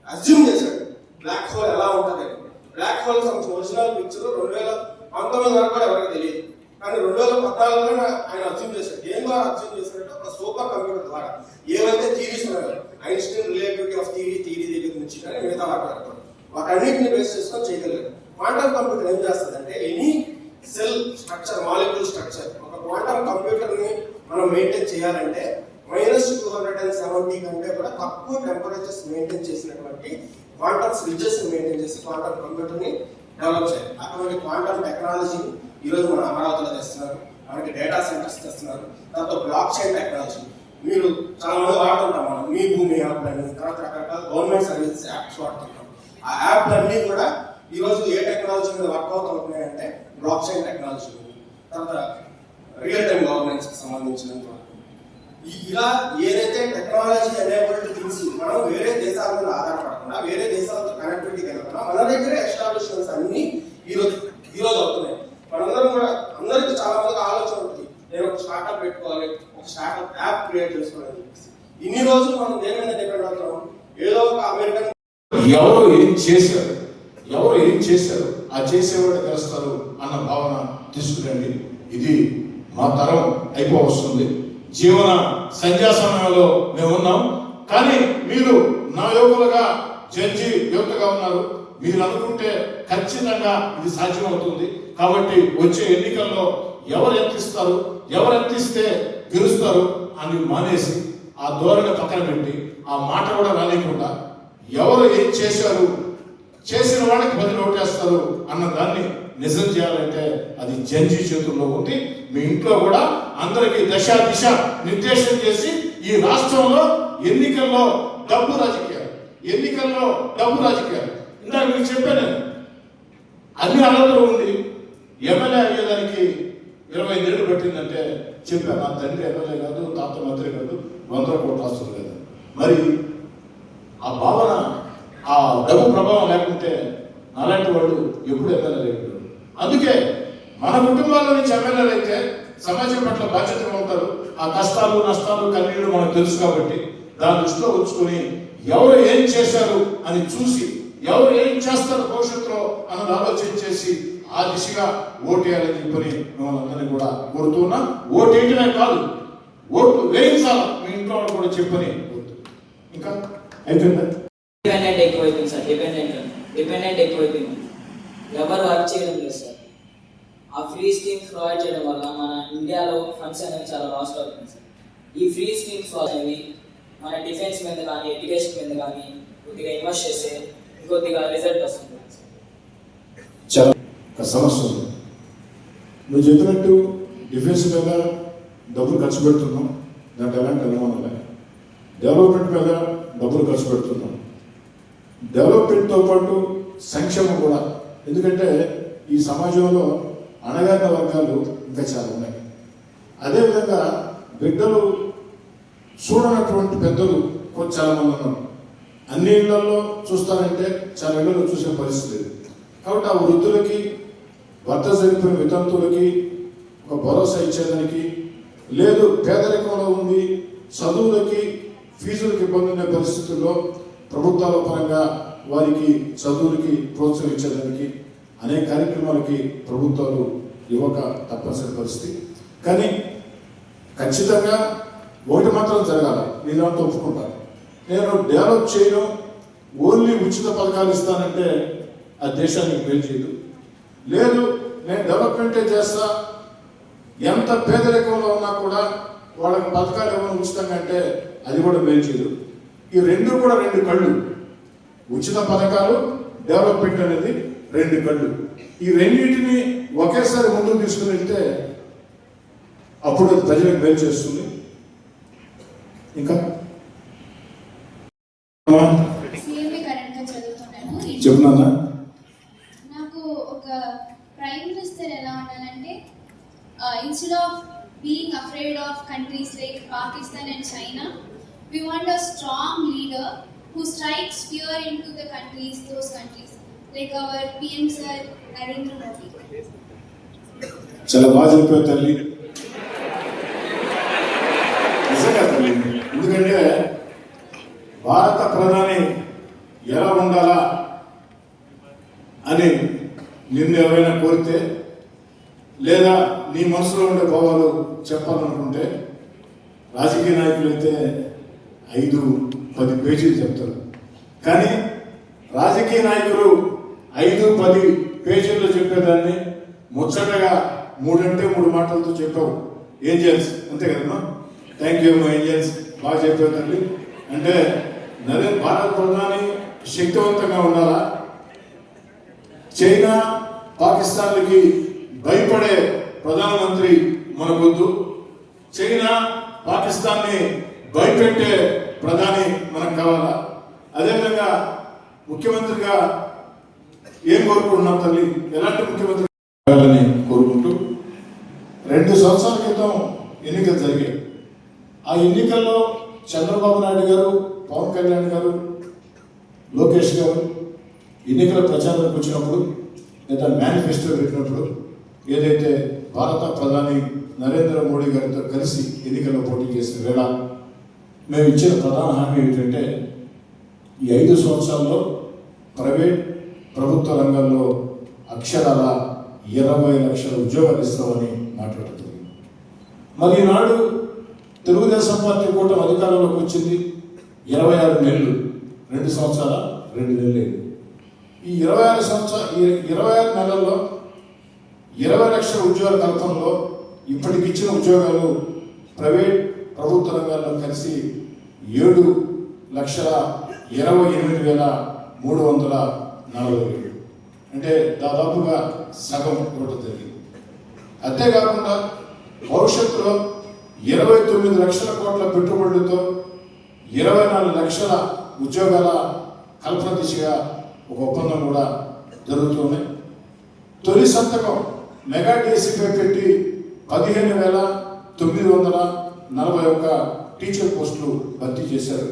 అజ్యూమ్ చేశాడు. బ్లాక్ హోల్ ఎలా ఉంటుంది, బ్లాక్ హోల్ ఒరిజినల్ పిక్చర్ 2019 వరకు కూడా ఎవరికి తెలియదు. కానీ 2014లో ఆయన అజ్యూమ్ చేశాడు. ఏం ద్వారా అజ్యూమ్ చేశాడంటే ఒక సూపర్ కంప్యూటర్ ద్వారా ఏవైతే థియరీస్ ఉన్నాయో, ఐన్స్టీన్ రిలేటివిటీ ఆఫ్ థియరీ దగ్గర నుంచి కానీ మిగతా వాటన్నిటిని బేస్ చేసుకొని చేయగలిగాడు. క్వాంటమ్ కంప్యూటర్ ఏం చేస్తుందంటే any cell structure, molecule structure, ఒక క్వాంటమ్ కంప్యూటర్ ని మనం మెయింటైన్ చేయాలంటే -270 కంటే కూడా తక్కువ టెంపరేచర్స్ మెయింటైన్ చేసినటువంటి క్వాంటమ్ ఫ్రిడ్జెస్ మెయింటైన్ చేసి క్వాంటమ్ కంప్యూటర్ ని డెవలప్ చేయాలి. అటువంటి క్వాంటమ్ టెక్నాలజీని ఈరోజు మన అమరావతిలో తెస్తున్నారు. మనకి డేటా సెంటర్స్ తెస్తున్నారు. దాంతో బ్లాక్ చైన్ టెక్నాలజీ మీరు చాలా మంది వాడుతుంటాం. మనం మీ భూమి యాప్ అని, తర్వాత రకరకాల గవర్నమెంట్ సర్వీసెస్ యాప్స్ వాడుతుంటాం. ఆ యాప్లన్నీ కూడా ఈరోజు ఏ టెక్నాలజీ మీద వర్కౌట్ అవుతున్నాయంటే బ్లాక్ చైన్ టెక్నాలజీ, తర్వాత రియల్ టైమ్ గవర్నెన్స్ కి సంబంధించినంత ఇలా ఏదైతే టెక్నాలజీ ఎనేబుల్డ్ థింగ్స్ మనం వేరే దేశాల మీద ఆధారపడకుండా, వేరే దేశాలతో కనెక్టివిటీ కలగకుండా మన దగ్గరే ఎస్టాబ్లిష్మెంట్స్ అన్ని ఈరోజు అవుతున్నాయి. మనందరం కూడా అందరికీ చాలా మందికి ఆలోచన ఉంటుంది, నేను ఒక స్టార్ట్అప్ పెట్టుకోవాలి, ఒక స్టార్ట్అప్ యాప్ క్రియేట్ చేసుకోవాలని చెప్పేసి. ఇన్ని రోజులు మనం దేని మీద డిపెండ్ అవుతున్నాం, ఏదో ఒక అమెరికన్ ఎవరు ఏం చేశారు ఆ చేసేవాడు గెలుస్తారు అన్న భావన తీసుకురండి. ఇది మా తరం అయిపోవస్తుంది. జీవన సంధ్యా సమయంలో మేము ఉన్నాం. కానీ మీరు నా యువకులుగా జడ్జి యువతగా ఉన్నారు. మీరు అనుకుంటే ఖచ్చితంగా ఇది సాధ్యమవుతుంది. కాబట్టి వచ్చే ఎన్నికల్లో ఎవరు ఎత్తిస్తారు, ఎవరు ఎత్తిస్తే గెలుస్తారు అని మానేసి ఆ ధోరణి పక్కన పెట్టి ఆ మాట కూడా రాలేకుండా ఎవరు ఏం చేశారు, చేసిన వాళ్ళకి 10 ఓటేస్తారు అన్న దాన్ని నిజం చేయాలంటే అది జడ్జి చేతుల్లో ఉంది. మీ ఇంట్లో కూడా అందరికీ దశ దిశ నిర్దేశం చేసి ఈ రాష్ట్రంలో ఎన్నికల్లో డబ్బు రాజకీయాలు ఇందాక మీకు చెప్పాను. అన్ని అర్హతలు ఉంది. ఎమ్మెల్యే అయ్యేదానికి 25 ఏళ్ళు పట్టిందంటే చెప్పాను. నా తండ్రి ఎమ్మెల్యే కాదు, తాత మంత్రి కాదు, 100 కోట్ల ఆస్తులు కాదు. మరి ఆ భావన, ఆ డబ్బు ప్రభావం లేకుంటే అలాంటి వాళ్ళు ఎప్పుడు ఎమ్మెల్యే లేకపోయారు. అందుకే మన కుటుంబాల నుంచి ఎమ్మెల్యేలు అయితే సమాజం పట్ల బాధ్యతగా ఉంటారు. ఆ కష్టాలు నష్టాలు కన్నీళ్లు మనకు తెలుసు కాబట్టి దాని దృష్టిలో ఉంచుకొని ఎవరు ఏం చేశారు అని చూసి ఎవరు ఏం చేస్తారు భవిష్యత్తులో అన్నది ఆలోచన చేసి ఆ దిశగా ఓటేయాలని చెప్పని మిమ్మల్ని అందరినీ కూడా కోరుతున్నా. ఓటేయటమే కాదు, ఓట్లు వేయించాలి మీ ఇంట్లో వాళ్ళు కూడా చెప్పని ఓట్లు. ఇంకా అయిపోయిందా? డిపెండెంట్ ఎక్కువైపోయింది సార్. డిపెండెంట్ ఎక్కువైపోయింది. ఎవరు వర్క్ చేయడం లేదు సార్. ఆ ఫ్రీ స్కీమ్స్ ప్రొవైడ్ చేయడం వల్ల మన ఇండియాలో ఫండ్స్ అనేవి చాలా లాస్ట్ అవుతుంది సార్. ఈ ఫ్రీ స్కీమ్స్ అనేవి మన డిఫెన్స్ మీద కానీ ఎడ్యుకేషన్ మీద కానీ కొద్దిగా ఇన్వెస్ట్ చేస్తే ఇంకొద్దిగా రిజల్ట్ వస్తుంది. చాలా ఒక సమస్య ఉంది. నువ్వు చెప్పినట్టు డిఫెన్స్ మీద డబ్బులు ఖర్చు పెడుతున్నాం, దాంట్లో ఎలాంటి అనుమానం లేదు. డెవలప్మెంట్ మీద డబ్బులు ఖర్చు పెడుతున్నాం, డెవలప్మెంట్తో పాటు సంక్షేమం కూడా. ఎందుకంటే ఈ సమాజంలో అణగారిన వర్గాలు ఇంకా చాలా ఉన్నాయి. అదేవిధంగా బిడ్డలు చూడనటువంటి పెద్దలు చాలా మంది ఉన్నారు. అన్ని ఇళ్లలో చూస్తారంటే చాలా ఇళ్లలో చూసే పరిస్థితి లేదు. కాబట్టి ఆ వృద్ధులకి, భర్త చనిపోయిన వితంతువులకి ఒక భరోసా ఇచ్చేదానికి, లేదు పేదరికంలో ఉంది చదువులకి ఫీజులకు ఇబ్బంది ఉండే పరిస్థితుల్లో ప్రభుత్వాల పరంగా వారికి చదువులకి ప్రోత్సహించడానికి అనేక కార్యక్రమాలకి ప్రభుత్వాలు ఇవ్వక తప్పనిసరి పరిస్థితి. కానీ ఖచ్చితంగా ఒకటి మాత్రం జరగాలి, నేను అంతా ఒప్పుకుంటాను. నేను డెవలప్ చేయడం ఓన్లీ ఉచిత పథకాలు ఇస్తానంటే ఆ దేశానికి మేలు చేయదు. లేదు నేను డెవలప్మెంటే చేస్తా, ఎంత పేదరికంలో ఉన్నా కూడా వాళ్ళకి పథకాలు ఇవ్వడం ఉచితంగా అంటే అది కూడా మేలు చేయదు. ఈ రెండు కూడా రెండు కళ్ళు. ఉచిత పథకాలు, డెవలప్మెంట్ అనేది రెండు కళ్ళు. ఈ రెండింటిని ఒకేసారి ముందుకు తీసుకుని వెళ్తే అప్పుడు అది ప్రజలకు మేలు చేస్తుంది. ఇంకా చెప్తున్నా, నాకు ఒక ప్రైమ్ మినిస్టర్ ఎలా ఉండాలంటే, instead of being afraid of countries like Pakistan and China, we want a strong leader who strikes fear into the countries, those countries, like our PM sir Narendra Modi. చాలా బాగా చెప్పావు తల్లి, నిజంగా తల్లి. ఎందుకంటే భారత ప్రధాని ఎలా ఉండాలా అని నిన్ను ఎవరైనా కోరితే, లేదా నీ మనసులో ఉండే భావాలు చెప్పాలనుకుంటే, రాజకీయ నాయకులు అయితే 5-10 పేజీలు చెప్తారు. కానీ రాజకీయ నాయకులు 5-10 పేజీల్లో చెప్పేదాన్ని ముచ్చటగా 3 మాటలతో చెప్పావు. ఏంజల్స్ అంతే కదమ్మా? థ్యాంక్ యూ అమ్మా ఏంజల్స్, బాగా చెప్పావు తల్లి. అంటే భారత ప్రధాని శక్తివంతంగా ఉండాలా, చైనా పాకిస్తాన్లకి భయపడే ప్రధానమంత్రి మనకొద్దు, చైనా పాకిస్తాన్ని భయపెట్టే ప్రధాని మనకు కావాలా. అదేవిధంగా ముఖ్యమంత్రిగా ఏం కోరుకుంటున్నాం తల్లి, ఎలాంటి ముఖ్యమంత్రి కావాలని కోరుకుంటూ 2 సంవత్సరాల క్రితం ఎన్నికలు జరిగాయి. ఆ ఎన్నికల్లో చంద్రబాబు నాయుడు గారు, పవన్ కళ్యాణ్ గారు, లోకేష్ గారు ఎన్నికల ప్రచారానికి వచ్చినప్పుడు, లేదా మేనిఫెస్టో పెట్టినప్పుడు, ఏదైతే భారత ప్రధాని నరేంద్ర మోడీ గారితో కలిసి ఎన్నికల్లో పోటీ చేసిన వేళ మేము ఇచ్చిన ప్రధాన హామీ ఏమిటంటే, ఈ 5 సంవత్సరాల్లో ప్రైవేట్ ప్రభుత్వ రంగంలో అక్షరాల 20 లక్షల ఉద్యోగాలు ఇస్తామని మాట్లాడుతుంది. మరి ఈనాడు తెలుగుదేశం పార్టీ కూటమి అధికారంలోకి వచ్చింది 26 నెలలు, 2 సంవత్సరాల 2 నెలలు. ఈ 26 నెలల్లో 20 లక్షల ఉద్యోగాల కల్పనలో ఇప్పటికి ఇచ్చిన ఉద్యోగాలు ప్రైవేట్ ప్రభుత్వ రంగాల్లో కలిసి 7,28,340, అంటే దాదాపుగా సగం ఇవ్వడం జరిగింది. అంతేకాకుండా భవిష్యత్తులో 29 లక్షల కోట్ల పెట్టుబడులతో 24 లక్షల ఉద్యోగాల కల్పన దిశగా ఒక ఒప్పందం కూడా జరుగుతుంది. తొలి సంతకం మెగా డిఎస్సీపై పెట్టి 15,941 టీచర్ పోస్టులు భర్తీ చేశారు.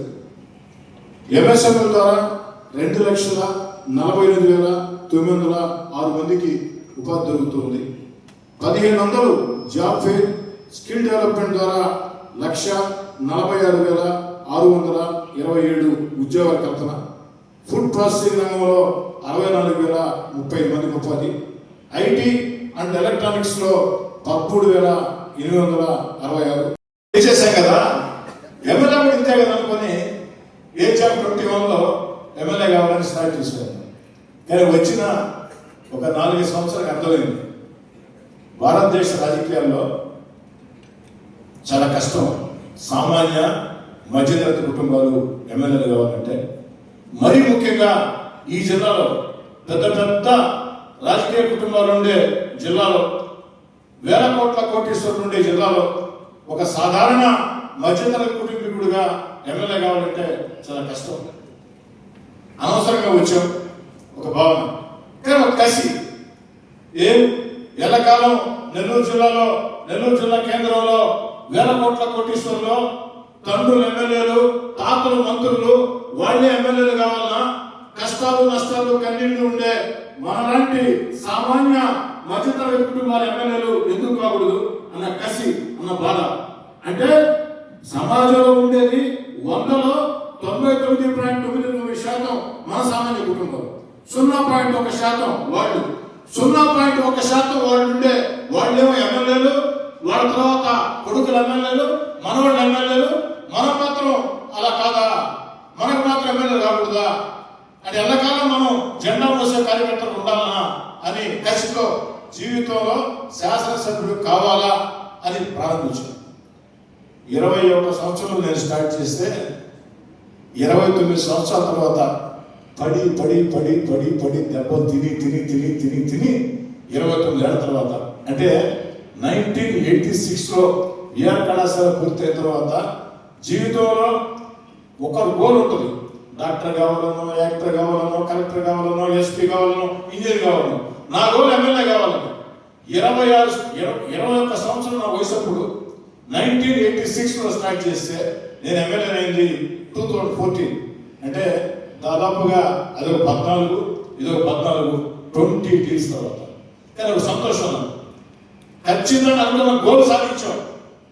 ఎంఎస్ఎంఎల్ ద్వారా 2,48,906 మందికి ఉపాధి దొరుకుతుంది. 1,500 జాబ్ ఫేర్, స్కిల్ డెవలప్మెంట్ ద్వారా 1,46,627 ఉద్యోగాల కల్పన, ఫుడ్ ప్రాసెసింగ్ రంగంలో 64,030 మందికి ఉపాధి, ఐటీ అండ్ ఎలక్ట్రానిక్స్ లో 13,866, వేసేసాం కదా, ఎమ్మెల్యే కూడా ఇంతే కదా అనుకొని ఏజ్ ఆఫ్ 21లో ఎమ్మెల్యే కావాలని స్టార్ట్ చేశాను. కానీ వచ్చిన ఒక 4 సంవత్సరాలకు అర్థమైంది భారతదేశ రాజకీయాల్లో చాలా కష్టం సామాన్య మధ్యతరగతి కుటుంబాలు ఎమ్మెల్యేలు కావాలంటే. మరీ ముఖ్యంగా ఈ జిల్లాలో పెద్ద పెద్ద రాజకీయ కుటుంబాలు ఉండే జిల్లాలో, వేల కోట్ల కోటీశ్వరులు ఉండే జిల్లాలో ఒక సాధారణ మధ్యతరగతి కుటుంబీకుడిగా ఎమ్మెల్యే కావాలంటే చాలా కష్టం. అనవసరంగా వచ్చాం ఒక భావన, కానీ ఒక కసి. ఎల్లకాలం నెల్లూరు జిల్లా కేంద్రంలో వేల కోట్ల కోటీశ్వరులు, తండ్రులు ఎమ్మెల్యేలు, తాతలు మంత్రులు, వాళ్ళే ఎమ్మెల్యేలు కావాలన్నా, కష్టాలు నష్టాలు కన్నీళ్లు ఉండే మనలాంటి సామాన్య మధ్యతరగతి కుటుంబాల ఎమ్మెల్యేలు ఎందుకు కాకూడదు అన్న కసి, అన్న బాధ. అంటే సమాజంలో ఉండేది 100లో 99.99% మన సామాన్య కుటుంబం, 0.1% వాళ్ళు, 0.1% వాళ్ళు ఉండే వాళ్ళేమో ఎమ్మెల్యేలు, వాళ్ళ తర్వాత కొడుకుల ఎమ్మెల్యేలు, మనవాళ్ళ ఎమ్మెల్యేలు. మనం మాత్రం అలా కాదా, మనకు మాత్రం ఎమ్మెల్యే రాకూడదా అంటే ఎల్లకాలం మనం జెండా మోసే కార్యకర్తలు ఉండాలన్నా అని కసితో జీవితంలో శాసనసభ్యుడు కావాలా అని ప్రారంభించాను. 21 సంవత్సరాలు నేను స్టార్ట్ చేస్తే 29 సంవత్సరాల తర్వాత పడి పడి పడి పడి పడి దెబ్బలు తిని తిని తిని తిని తిని 29 ఏళ్ల తర్వాత, అంటే 1986లో ఏఆర్ కళాశాల పూర్తయిన తర్వాత జీవితంలో ఒక గోల్ ఉంటుంది. డాక్టర్ కావాలనో, యాక్టర్ కావాలనో, కలెక్టర్ కావాలనో, ఎస్పీ కావాలనో, ఇంజనీర్ కావాలనో. నా గోల్ ఎమ్మెల్యే కావాలని. 21 సంవత్సరం నా వయసు అప్పుడు 1986లో స్టార్ట్ చేస్తే నేను ఎమ్మెల్యే అయింది 2014. అంటే దాదాపుగా అదొక 14, ఇదొక 14, 20 డేస్ తర్వాత. కానీ ఒక సంతోషం, ఖచ్చితంగా అందులో గోల్ సాధించాం.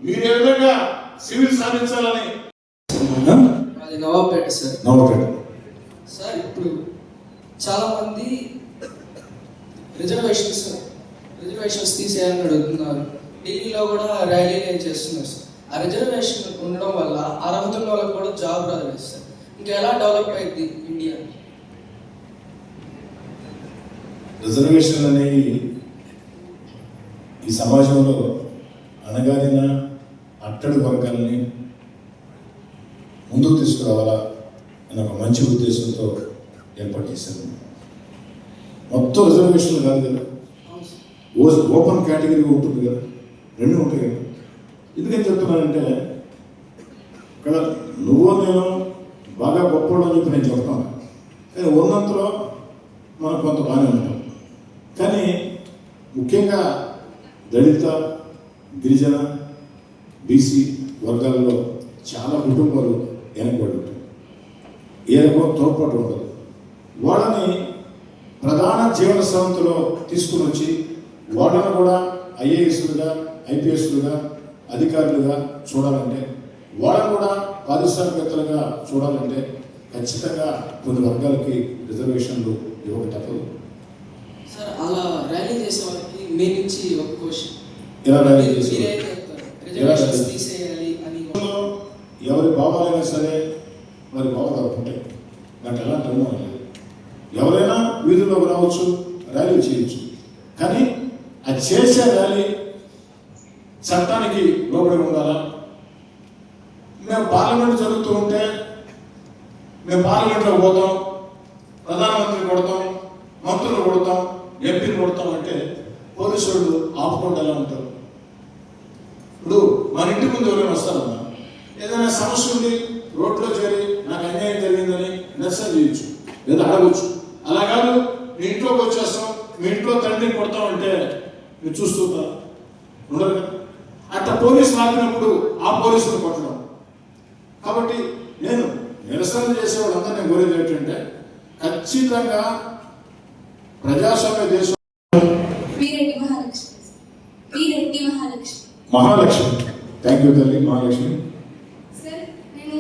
మీరు ఏ విధంగా సివిల్ సాధించాలని. అది నవాబ్పేట సార్. నవాబ్పేట సార్, ఇప్పుడు చాలా మంది రిజర్వేషన్స్ తీసేయాలని అడుగుతున్నారు. ఢిల్లీలో కూడా ర్యాలీలు చేస్తున్నారు సార్. ఆ రిజర్వేషన్ ఉండడం వల్ల అర్హత ఉన్న వాళ్ళకి కూడా జాబ్ రాదు సార్. ఇంకా ఎలా డెవలప్ అయింది ఇండియా? రిజర్వేషన్ అనేవి ఈ సమాజంలో అణగారిన అట్టడి వర్గాలని ముందుకు తీసుకురావాలా అనే ఒక మంచి ఉద్దేశంతో ఏర్పాటు చేశారు. మొత్తం రిజర్వేషన్లు కాదు కదా, ఓపెన్ కేటగిరీ ఉంటుంది కదా, 2 ఉంటాయి కదా. ఎందుకని చెప్తున్నానంటే ఇక్కడ నువ్వు నేను బాగా గొప్పవాడు అని చెప్పి నేను చెప్తాను, కానీ ఉన్నంతలో మనం కొంత బాగానే ఉంటాం. కానీ ముఖ్యంగా దళిత, గిరిజన, బీసీ వర్గాల్లో చాలా కుటుంబాలు వెనకబడి ఉంటాయి. ఏ రకం తోడ్పాటు ఉండదు. వాళ్ళని ప్రధాన జీవన స్రవంతిలో తీసుకుని వచ్చి వాళ్ళని కూడా ఐఏఎస్లుగా, ఐపీఎస్లుగా, అధికారులుగా చూడాలంటే, వాళ్ళని కూడా పారిశ్రామికవేత్తలుగా చూడాలంటే ఖచ్చితంగా కొన్ని వర్గాలకి రిజర్వేషన్లు ఇవ్వక తప్పదు. సార్, అలా ర్యాలీ చేసే వాళ్ళకి మీ నుంచి ఒక క్వశ్చన్, ఎలా ర్యాలీ చేసి తీసేయాలి అని ఎవరి భావాలైనా సరే వారి భావాలు ఉంటాయి, నాకు ఎలాంటి అనుమానం లేదు. ఎవరైనా వీధుల్లోకి రావచ్చు, ర్యాలీ చేయొచ్చు. కానీ అది చేసే ర్యాలీ చట్టానికి లోబడి ఉండాలా? మేము పార్లమెంట్ జరుగుతూ ఉంటే మేము పార్లమెంట్లో పోతాం, ప్రధానమంత్రిని కొడతాం, మంత్రులు కొడతాం, ఎంపీని కొడతాం అంటే పోలీసులు ఆపుకుంటూ ఎలా ఉంటారు? ఇప్పుడు మన ఇంటి ముందు ఎవరైనా వస్తారమ్మా, ఏదైనా సమస్య ఉంది, రోడ్లో చేరి నాకు అన్యాయం జరిగిందని నిరసన చేయొచ్చు లేదా అడగచ్చు. అలా కాదు, మీ ఇంట్లోకి వచ్చేస్తాం, మీ ఇంట్లో తండ్రిని కొడతామంటే మీరు చూస్తుంటారు, ఉండరు కదా. అట్లా పోలీసులు ఆపినప్పుడు ఆ పోలీసులు కొట్టడం. కాబట్టి నేను నిరసన చేసేవాళ్ళంతా నేను కోరేది ఏంటంటే ఖచ్చితంగా ప్రజాస్వామ్య దేశం. మహాలక్ష్మి, థ్యాంక్ యూ తల్లి మహాలక్ష్మి. సార్, నేను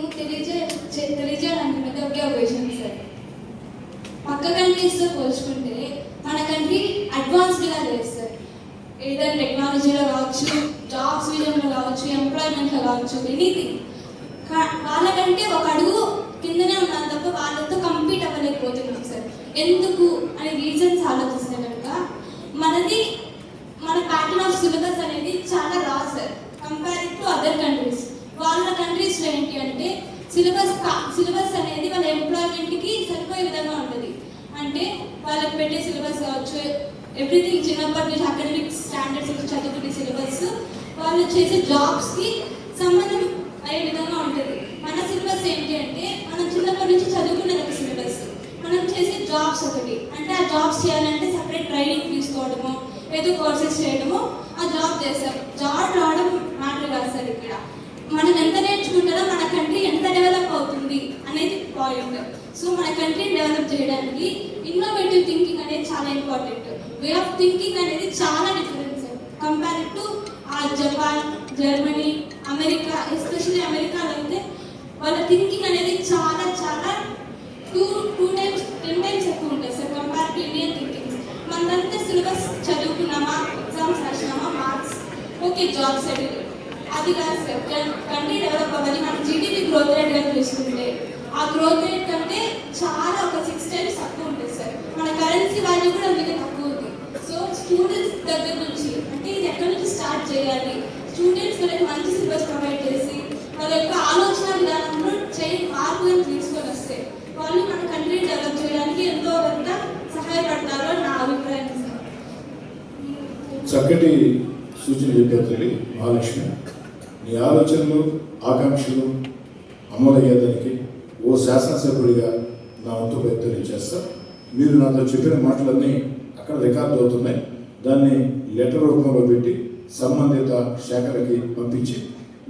తెలియజేయడానికి ఒకే ఒక విషయం సార్. పక్క కంట్రీస్తో పోల్చుకుంటే మన కంట్రీ అడ్వాన్స్డ్గా లేదు సార్. ఏదైనా టెక్నాలజీలో కావచ్చు, జాబ్స్ విషయంలో కావచ్చు, ఎంప్లాయ్మెంట్లో కావచ్చు, ఎనీథింగ్. వాళ్ళకంటే ఒక అడుగు కిందనే ఉన్నాను తప్ప వాళ్ళతో కంపీట్ అవ్వలేకపోతున్నాం సార్. ఎందుకు అనే రీజన్స్ ఆలోచిస్తే కనుక మన ప్యాటర్న్ ఆఫ్ సిలబస్ అనేది చాలా రా sir compared to other countries. వాళ్ళ కంట్రీస్లో ఏంటి అంటే సిలబస్ అనేది వాళ్ళ ఎంప్లాయ్మెంట్కి సరిపోయే విధంగా ఉంటుంది. అంటే వాళ్ళకి పెట్టే సిలబస్ కావచ్చు, ఎవ్రీథింగ్ చిన్నప్పటి నుంచి అకాడమిక్ స్టాండర్డ్స్ చదువుకునే సిలబస్ వాళ్ళు చేసే జాబ్స్కి సంబంధం అయ్యే విధంగా ఉంటుంది. మన సిలబస్ ఏంటి అంటే మనం చిన్నప్పటి నుంచి చదువుకునేది ఒక సిలబస్, మనం చేసే జాబ్స్ ఒకటి. అంటే ఆ జాబ్స్ చేయాలంటే సపరేట్ ట్రైనింగ్ తీసుకోవడము, ఏదో కోర్సెస్ చేయడము, ఆ జాబ్ చేస్తాం. జాబ్ రావడం మ్యాటర్ కాదు సార్. ఇక్కడ మనం ఎంత నేర్చుకుంటారో మన కంట్రీ ఎంత డెవలప్ అవుతుంది అనేది పాయింట్. సో మన కంట్రీని డెవలప్ చేయడానికి ఇన్నోవేటివ్ థింకింగ్ అనేది చాలా ఇంపార్టెంట్. వే ఆఫ్ థింకింగ్ అనేది చాలా difference compare to Japan, Germany, America. Especially అమెరికాలో అయితే వాళ్ళ థింకింగ్ అనేది చాలా చాలా 2 times 10 times ఎక్కువ ఉంటుంది sir compare to Indian thinking. మనదంతా సిలబస్ చదువుకున్నామా, ఎగ్జామ్స్ రాసినామా, మార్క్స్ ఓకే, జాబ్ సెటిల్, అది కాదు సార్. కంట్రీ డెవలప్ అవ్వాలి. మన జీడీపీ గ్రోత్ రేట్ కానీ చూసుకుంటే ఆ గ్రోత్ రేట్ కంటే చాలా ఒక 6 times తక్కువ ఉంటుంది సార్. మన కరెన్సీ వాల్యూ కూడా అందుకే తక్కువ ఉంది. సో స్టూడెంట్స్ దగ్గర నుంచి అంటే ఇది ఎక్కడి నుంచి స్టార్ట్ చేయాలి, స్టూడెంట్స్ వాళ్ళకి మంచి సిలబస్ ప్రొవైడ్ చేసి వాళ్ళ యొక్క ఆలోచన విధానంలో మార్పులను తీసుకొని వస్తే వాళ్ళు మన కంట్రీని డెవలప్ చేయడానికి ఎంతో కొంత సహాయపడతారు అని నా అభిప్రాయం సార్. చక్కటి సూచన చెప్పారు తల్లి మహాలక్ష్మి. నీ ఆలోచనలు, ఆకాంక్షలు అమలయ్యేదానికి ఓ శాసనసభ్యుడిగా నా వంతు ప్రయత్నం చేస్తా. మీరు నాతో చెప్పిన మాటలన్నీ అక్కడ రికార్డు అవుతున్నాయి. దాన్ని లెటర్ రూపంలో పెట్టి సంబంధిత శాఖలకి పంపించి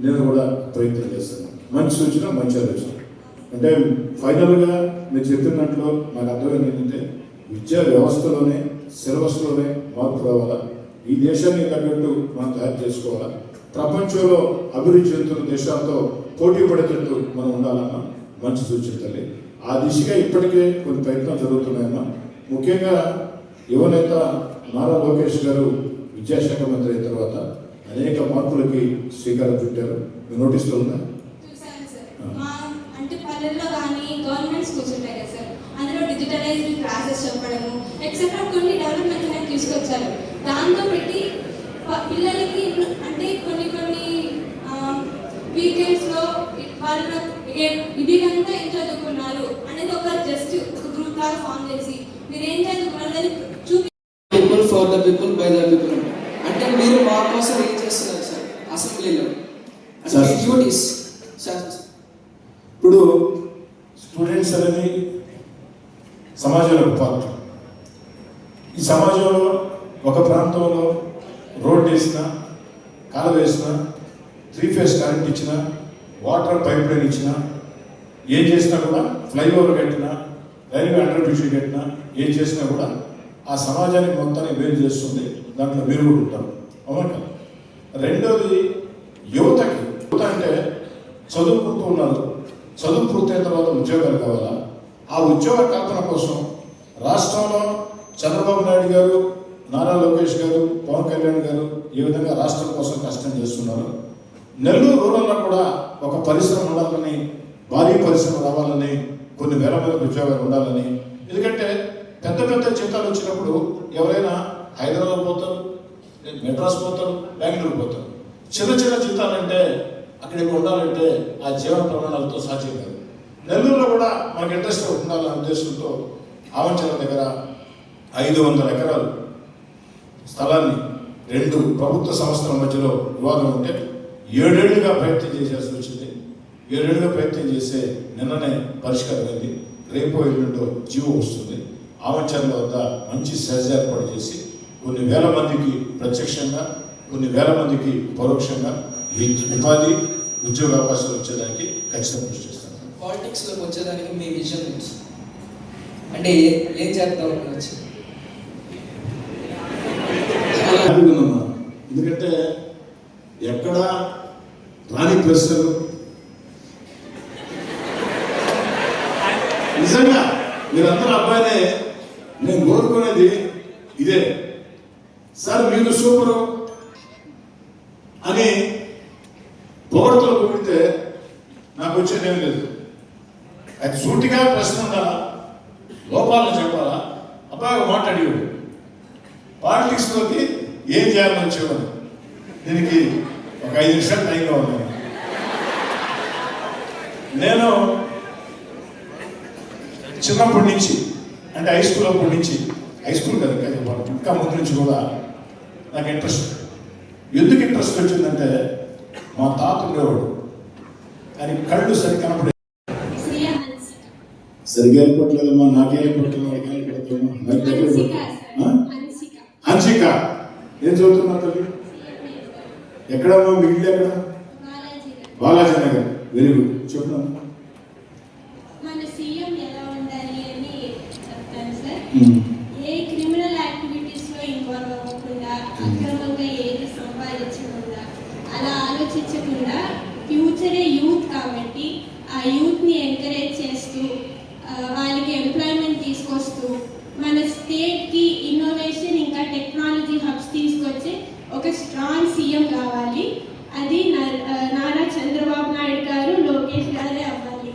నేను కూడా ప్రయత్నం చేస్తాను. మంచి సూచన, మంచి ఆలోచన. అంటే ఫైనల్గా మీరు చెప్పినట్లు నాకు అర్థమైంది ఏంటంటే విద్యా వ్యవస్థలోనే, సిలబస్లోనే మార్పు రావాలా, ఈ దేశాన్ని తగ్గట్టు మనం తయారు చేసుకోవాలా, ప్రపంచంలో అభివృద్ధి చెందుతున్న దేశాలతో పోటీ పడేటట్టు మనం ఉండాలన్నా మంచి సూచన తల్లి. ఆ దిశగా ఇప్పటికే కొన్ని ప్రయత్నాలు జరుగుతున్నాయమ్మా. ముఖ్యంగా యువనేత నారా లోకేష్ గారు విద్యాశాఖ మంత్రి అయిన తర్వాత అనేక మార్పులకి శ్రీకారం చుట్టారు. మీ నోటీసులో ఉందా? చూసాను సార్. అంటే పల్లెల్లో కానీ గవర్నమెంట్ స్కూల్స్ ఉంటాయి కదా సార్, అందులో డిజిటలైజ్డ్ క్లాసెస్ చెప్పడము ఎక్సెట్రా కొన్ని డెవలప్మెంట్స్ అనేవి తీసుకొచ్చారు. దాంతో పెట్టి పిల్లలకి అంటే కొన్ని వీకెండ్స్లో వాళ్ళు ఇది కనుక ఏం చదువుకున్నారు అనేది ఒక జస్ట్ ఒక గ్రూప్ లాగా ఫామ్ చేసి మీరు ఏం చదువుకున్నారు అని చూపి people for the people by the people. అంటే మీరు మా కోసం ఏం చేస్తున్నారు సార్ అసెంబ్లీలో డ్యూటీస్ సార్? ఇప్పుడు స్టూడెంట్స్ అనేది సమాజంలో పార్ట్. ఈ సమాజంలో ఒక ప్రాంతంలో రోడ్ వేసినా, కాలువ వేసినా, 3 phase కరెంట్ ఇచ్చినా, వాటర్ పైప్ లైన్ ఇచ్చినా, ఏం చేసినా కూడా, ఫ్లైఓవర్ కట్టినా, రైల్వే అండర్ బ్రిడ్జ్ కట్టినా, ఏం చేసినా కూడా ఆ సమాజానికి మొత్తాన్ని వేరు చేస్తుంది. దాంట్లో మీరు కూడా ఉంటారు, అవునా? రెండోది యువత అంటే చదువుకుంటూ ఉన్నారు, చదువు పూర్తయిన తర్వాత ఉద్యోగాలు కావాలా. ఆ ఉద్యోగ కల్పన కోసం రాష్ట్రంలో చంద్రబాబు నాయుడు గారు, నారా లోకేష్ గారు, పవన్ కళ్యాణ్ గారు ఏ విధంగా రాష్ట్రం కోసం కష్టం చేస్తున్నారు. నెల్లూరు రూరల్లో కూడా ఒక పరిశ్రమ ఉండాలని, భారీ పరిశ్రమ రావాలని, కొన్ని వేల మంది ఉద్యోగాలు ఉండాలని. ఎందుకంటే పెద్ద పెద్ద జీతాలు వచ్చినప్పుడు ఎవరైనా హైదరాబాద్ పోతారు, మెడ్రాస్ పోతారు, బెంగళూరు పోతారు. చిన్న చిన్న జీతాలంటే అక్కడికి ఉండాలంటే ఆ జీవన ప్రమాణాలతో సాధ్యం కాదు. నెల్లూరులో కూడా మనకు ఇంట్రెస్ట్ ఉండాలనే ఉద్దేశంతో ఆవంచల దగ్గర 500 ఎకరాలు స్థలాన్ని 2 ప్రభుత్వ సంస్థల మధ్యలో వివాదం ఉంటే 7 ఏళ్లుగా ప్రయత్నం చేసేసి వచ్చింది. 7 ఏళ్లుగా ప్రయత్నం చేసే నిన్ననే పరిష్కారం అయింది. రేపు ఎల్లుండో జీవో వస్తుంది. ఆవంచల వద్ద మంచి సహజ ఏర్పాటు చేసి కొన్ని వేల మందికి ప్రత్యక్షంగా, కొన్ని వేల మందికి పరోక్షంగా ఉపాధి, ఉద్యోగ అవకాశాలు వచ్చేదానికి ఖచ్చితంగా కృషి చేస్తాను. పాలిటిక్స్లోకి వచ్చేదానికి మీ విజన్ ఏంటి? అంటే ఏం చేద్దాం వచ్చి? ఎందుకంటే ఎక్కడ రాని ప్రశ్నలు నిజంగా మీరందరూ అబ్బాయినే నేను కోరుకునేది ఇదే. సార్ మీరు సూపరు అని చెప్తే నాకు వచ్చేదేం లేదు. అది సూటిగా ప్రశ్న ఉండాలా, లోపాలను చెప్పాలా, అబ్బాయి మాట్లాడేవాడు. పాలిటిక్స్లోకి ఏం చేయాలని వచ్చేవాడు. దీనికి ఒక 5 నిమిషాలు టైంగా ఉన్నాను. నేను చిన్నప్పటి నుంచి అంటే హై స్కూల్ అప్పటి నుంచి, హై స్కూల్ కదా ఇంకా ముందు నుంచి కూడా నాకు ఇంట్రెస్ట్. ఎందుకు ఇంట్రెస్ట్ వచ్చిందంటే మా తాత ఉండేవాడు, ఆయన కళ్ళు సరిగ్గా కనపడే సరిగ్గా ఏర్పడలేదమ్మా, నాకే ఏర్పడుతున్నా హన్సిక. ఏం చదువుతున్నా తల్లి? ఎక్కడమ్మా మీ ఇల్లు ఎక్కడ? బాలాజీ నగర్. Very good. చెప్తున్నాను. మన సీఎం ఎలా ఉండాలి అని చెప్తాను సార్. ఏ క్రిమినల్ యాక్టివిటీస్ లో ఇన్వాల్వ్ అవ్వకుండా, అక్రమంగా ఏది సంపాదించకుండా, అలా ఆలోచించకుండా, ఫ్యూచరే యూత్ కాబట్టి ఆ యూత్ ని ఎంకరేజ్ చేస్తూ వాళ్ళకి ఎంప్లాయ్మెంట్ తీసుకొస్తూ మన స్టేట్ కి ఇన్నోవేషన్ ఇంకా టెక్నాలజీ హబ్స్ తీసుకొచ్చే ఒక స్ట్రాంగ్ సీఎం కావాలి. అది నారా చంద్రబాబు నాయుడు గారు, లోకేష్ గారే అవ్వాలి.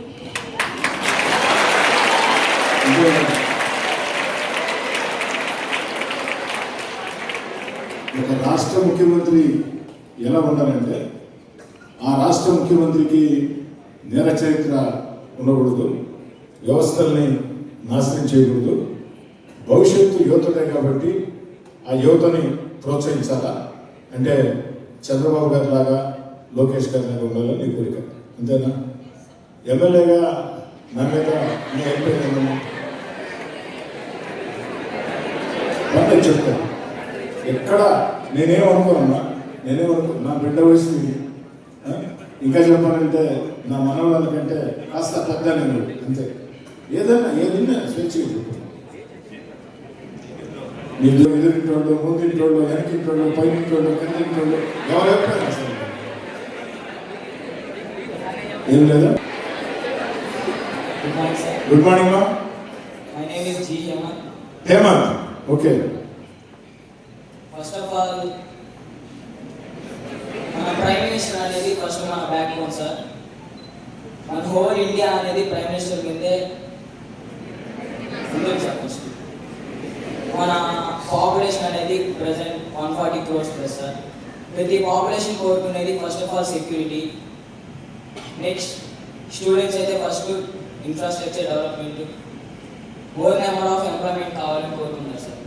ఒక రాష్ట్ర ముఖ్యమంత్రి ఎలా ఉండాలంటే, ఆ రాష్ట్ర ముఖ్యమంత్రికి నేర చరిత్ర ఉండకూడదు, వ్యవస్థల్ని నాశనం చేయకూడదు, భవిష్యత్తు యువతనే కాబట్టి ఆ యువతని ప్రోత్సహించాలా. అంటే చంద్రబాబు గారి లాగా, లోకేష్ గారి లాగా ఉండాలని నీ కోరిక, అంతేనా? ఎమ్మెల్యేగా నా మీద చెప్తాను. ఎక్కడ నేనేమనుకోనమ్మా, నా బిడ్డ వయసు ఇంకా చెప్పాలంటే నా మనవరాల కంటే కాస్త పెద్ద నేను, అంతే. ఏదైనా స్వేచ్ఛగా చెప్పు. మీరు ఎదురింటోళ్ళు, ముందింటోళ్ళు, వెనకింటోళ్ళు, పైనింటోళ్ళు, కిందింటోళ్ళు ఎవరైనా అసలు ఏం లేదా? గుడ్ మార్నింగ్ మా. My name is G Hemanth. Okay. First of all మన ప్రైమ్ మినిస్టర్ అనేది ఫస్ట్ మన బ్యాక్ బోన్ సార్. మన హోల్ ఇండియా అనేది ప్రైమ్ మినిస్టర్ కిందే ఉంది సార్. ఫస్ట్ మన పాపులేషన్ అనేది ప్రెసెంట్ 140 crores ప్లస్ సార్. ప్రతి పాపులేషన్ కోరుకునేది first of all security, next students అయితే first infrastructure development, more number of employment కావాలని కోరుకున్నారు సార్.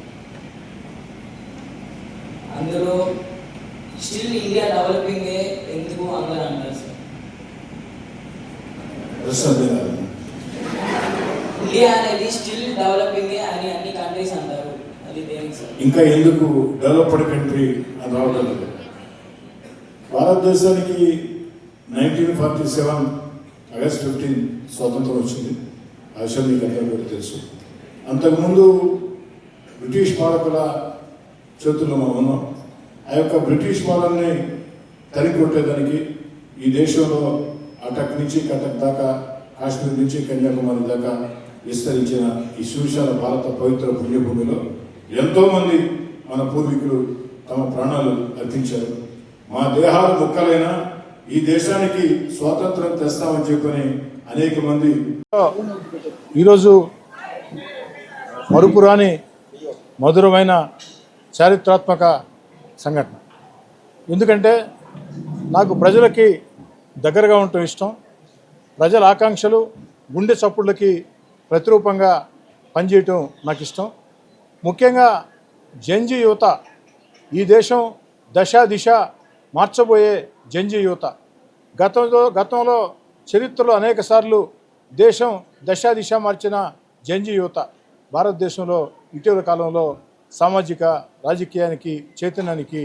అందులో స్టిల్ ఇండియా డెవలపింగ్ ఎందుకు అందరూ అంటారు సార్. ఇండియా అనేది స్టిల్ డెవలపింగ్ అని అన్ని కంట్రీస్ అంటారు. అది దేనికి సార్? ఇంకా ఎందుకు డెవలప్డ్ కంట్రీ అని రావడం లేదు. భారతదేశానికి 1947 ఆగస్ట్ 15 స్వాతంత్రం వచ్చింది. ఆ విషయం మీకు అందరికీ తెలుసు. అంతకుముందు బ్రిటిష్ పాలకుల చేతుల్లో మనం ఉన్నాం. ఆ యొక్క బ్రిటిష్ పాలనని తరికొట్టేదానికి ఈ దేశంలో అటక్ నుంచి కటక్ దాకా, కాశ్మీర్ నుంచి కన్యాకుమారి దాకా విస్తరించిన ఈ సువిశాల భారత పవిత్ర పుణ్యభూమిలో ఎంతోమంది మన పూర్వీకులు తమ ప్రాణాలు అర్పించారు. మా దేహాలు ముక్కలైనా ఈ దేశానికి స్వాతంత్రం తెస్తామని చెప్పని అనేక మంది. ఈరోజు మరుపురాని మధురమైన చారిత్రాత్మక సంఘటన. ఎందుకంటే నాకు ప్రజలకి దగ్గరగా ఉండటం ఇష్టం. ప్రజల ఆకాంక్షలు, గుండె చప్పుళ్ళకి ప్రతిరూపంగా పనిచేయటం నాకు ఇష్టం. ముఖ్యంగా జంజీ యువత, ఈ దేశం దశ దిశ మార్చబోయే జంజీ యువత. గతంలో చరిత్రలో అనేక సార్లు దేశం దశ దిశ మార్చిన జంజీ యువత భారతదేశంలో ఇటీవల కాలంలో సామాజిక రాజకీయానికి చైతన్యానికి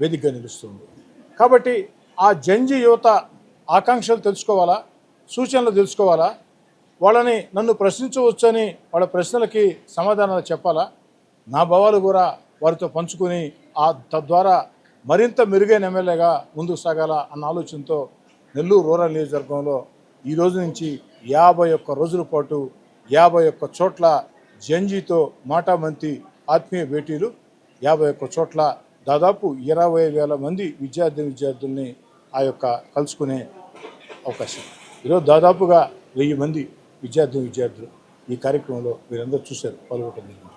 వేదికగా నిలుస్తుంది. కాబట్టి ఆ జంజీ యువత ఆకాంక్షలు తెలుసుకోవాలా, సూచనలు తెలుసుకోవాలా, వాళ్ళని నన్ను ప్రశ్నించవచ్చని వాళ్ళ ప్రశ్నలకి సమాధానాలు చెప్పాలా, నా భావాలు కూడా వారితో పంచుకొని తద్వారా మరింత మెరుగైన ఎమ్మెల్యేగా ముందుకు సాగాల అన్న ఆలోచనతో నెల్లూరు రూరల్ నియోజకవర్గంలో ఈ రోజు నుంచి 51 రోజుల పాటు 51 చోట్ల జంజీతో మాటామంతి ఆత్మీయ భేటీలు, 51 చోట్ల దాదాపు 20,000 మంది విద్యార్థుల్ని ఆ యొక్క కలుసుకునే అవకాశం. ఈరోజు దాదాపుగా 1000 మంది విద్యార్థులు ఈ కార్యక్రమంలో మీరందరూ చూశారు, పాల్గొనడం జరిగింది.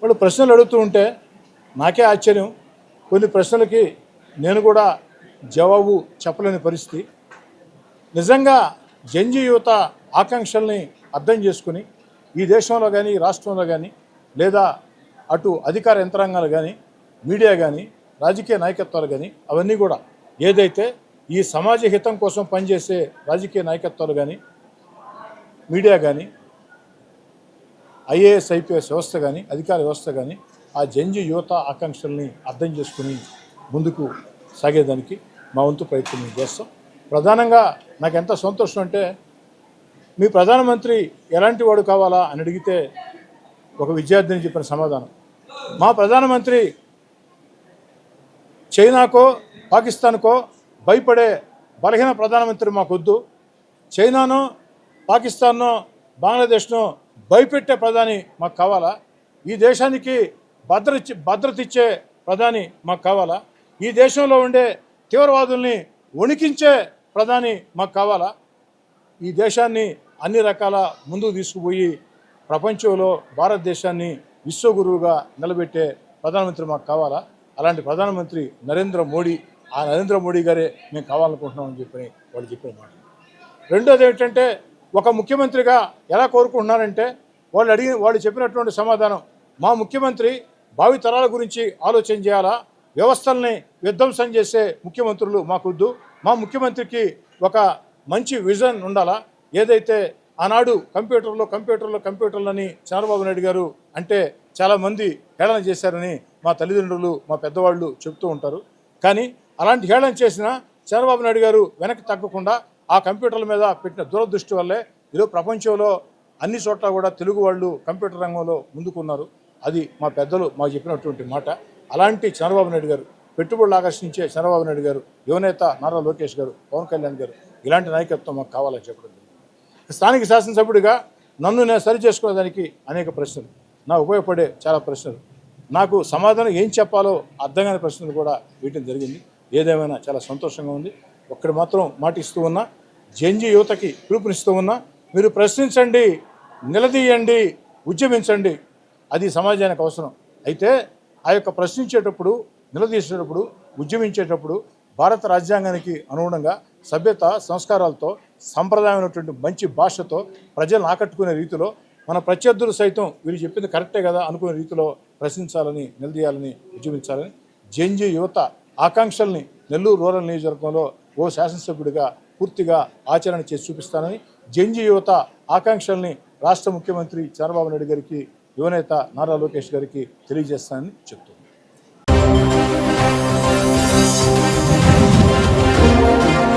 వాళ్ళు ప్రశ్నలు అడుగుతూ ఉంటే నాకే ఆశ్చర్యం. కొన్ని ప్రశ్నలకి నేను కూడా జవాబు చెప్పలేని పరిస్థితి. నిజంగా జంజీ యువత ఆకాంక్షల్ని అర్థం చేసుకుని ఈ దేశంలో కానీ ఈ రాష్ట్రంలో కానీ లేదా అటు అధికార యంత్రాంగాలు కానీ మీడియా కానీ రాజకీయ నాయకత్వాలు కానీ అవన్నీ కూడా ఏదైతే ఈ సమాజ హితం కోసం పనిచేసే రాజకీయ నాయకత్వాలు కానీ మీడియా కానీ ఐఏఎస్ ఐపీఎస్ వ్యవస్థ కానీ అధికార వ్యవస్థ కానీ ఆ జంజీ యువత ఆకాంక్షల్ని అర్థం చేసుకుని ముందుకు సాగేదానికి మా వంతు ప్రయత్నం చేస్తాం. ప్రధానంగా నాకు ఎంత సంతోషం అంటే మీ ప్రధానమంత్రి ఎలాంటి వాడు కావాలా అని అడిగితే ఒక విద్యార్థిని చెప్పిన సమాధానం, మా ప్రధానమంత్రి చైనాకో పాకిస్తాన్కో భయపడే బలహీన ప్రధానమంత్రి మాకొద్దు, చైనానో పాకిస్తాన్నో బంగ్లాదేశ్నో భయపెట్టే ప్రధాని మాకు కావాలా, ఈ దేశానికి భద్రత ఇచ్చే ప్రధాని మాకు కావాలా, ఈ దేశంలో ఉండే తీవ్రవాదుల్ని వణికించే ప్రధాని మాకు కావాలా, ఈ దేశాన్ని అన్ని రకాల ముందుకు తీసుకుపోయి ప్రపంచంలో భారతదేశాన్ని విశ్వగురువుగా నిలబెట్టే ప్రధానమంత్రి మాకు కావాలా, అలాంటి ప్రధానమంత్రి నరేంద్ర మోడీ, ఆ నరేంద్ర మోడీ గారే మేము కావాలనుకుంటున్నామని చెప్పి వాళ్ళు చెప్పిన మాట. రెండోది ఏంటంటే ఒక ముఖ్యమంత్రిగా ఎలా కోరుకుంటున్నారంటే వాళ్ళు చెప్పినటువంటి సమాధానం, మా ముఖ్యమంత్రి భావి తరాల గురించి ఆలోచన చేయాలా, వ్యవస్థల్ని విధ్వంసం చేసే ముఖ్యమంత్రులు మాకొద్దు, మా ముఖ్యమంత్రికి ఒక మంచి విజన్ ఉండాలా, ఏదైతే ఆనాడు కంప్యూటర్లని చంద్రబాబు నాయుడు గారు అంటే చాలామంది హేళన చేశారని మా తల్లిదండ్రులు మా పెద్దవాళ్ళు చెప్తూ ఉంటారు. కానీ అలాంటి హేళన చేసిన చంద్రబాబు నాయుడు గారు వెనక్కి తగ్గకుండా ఆ కంప్యూటర్ల మీద పెట్టిన దురదృష్టి వల్లే ఈరోజు ప్రపంచంలో అన్ని చోట్ల కూడా తెలుగు వాళ్ళు కంప్యూటర్ రంగంలో ముందుకున్నారు. అది మా పెద్దలు మాకు చెప్పినటువంటి మాట. అలాంటి చంద్రబాబు నాయుడు గారు, పెట్టుబడులు ఆకర్షించే చంద్రబాబు నాయుడు గారు, యువనేత నారా లోకేష్ గారు, పవన్ కళ్యాణ్ గారు, ఇలాంటి నాయకత్వం మాకు కావాలని చెప్పడం జరిగింది. స్థానిక శాసనసభ్యుడిగా నన్ను నేను సరి చేసుకునేదానికి అనేక ప్రశ్నలు, నాకు ఉపయోగపడే చాలా ప్రశ్నలు, నాకు సమాధానం ఏం చెప్పాలో అర్థం కాని ప్రశ్నలు కూడా వీటిని జరిగింది. ఏదేమైనా చాలా సంతోషంగా ఉంది. ఒక్కడి మాత్రం మాటిస్తూ ఉన్నా, జంజీ యువతకి పిలుపునిస్తూ ఉన్నా, మీరు ప్రశ్నించండి, నిలదీయండి, ఉద్యమించండి, అది సమాజానికి అవసరం. అయితే ఆ యొక్క ప్రశ్నించేటప్పుడు, నిలదీసేటప్పుడు, ఉద్యమించేటప్పుడు భారత రాజ్యాంగానికి అనుగుణంగా సభ్యత సంస్కారాలతో సంప్రదాయమైనటువంటి మంచి భాషతో ప్రజలను ఆకట్టుకునే రీతిలో మన ప్రత్యర్థులు సైతం వీరు చెప్పింది కరెక్టే కదా అనుకునే రీతిలో ప్రశ్నించాలని, నిలదీయాలని, ఉద్యమించాలని జంజీ యువత ఆకాంక్షల్ని నెల్లూరు రూరల్ నియోజకవర్గంలో ఓ శాసనసభ్యుడిగా పూర్తిగా ఆచరణ చేసి చూపిస్తానని, జంజీ యువత ఆకాంక్షల్ని రాష్ట్ర ముఖ్యమంత్రి చంద్రబాబు నాయుడు గారికి, యువనేత నారా లోకేష్ గారికి తెలియజేస్తానని చెప్తున్నాను.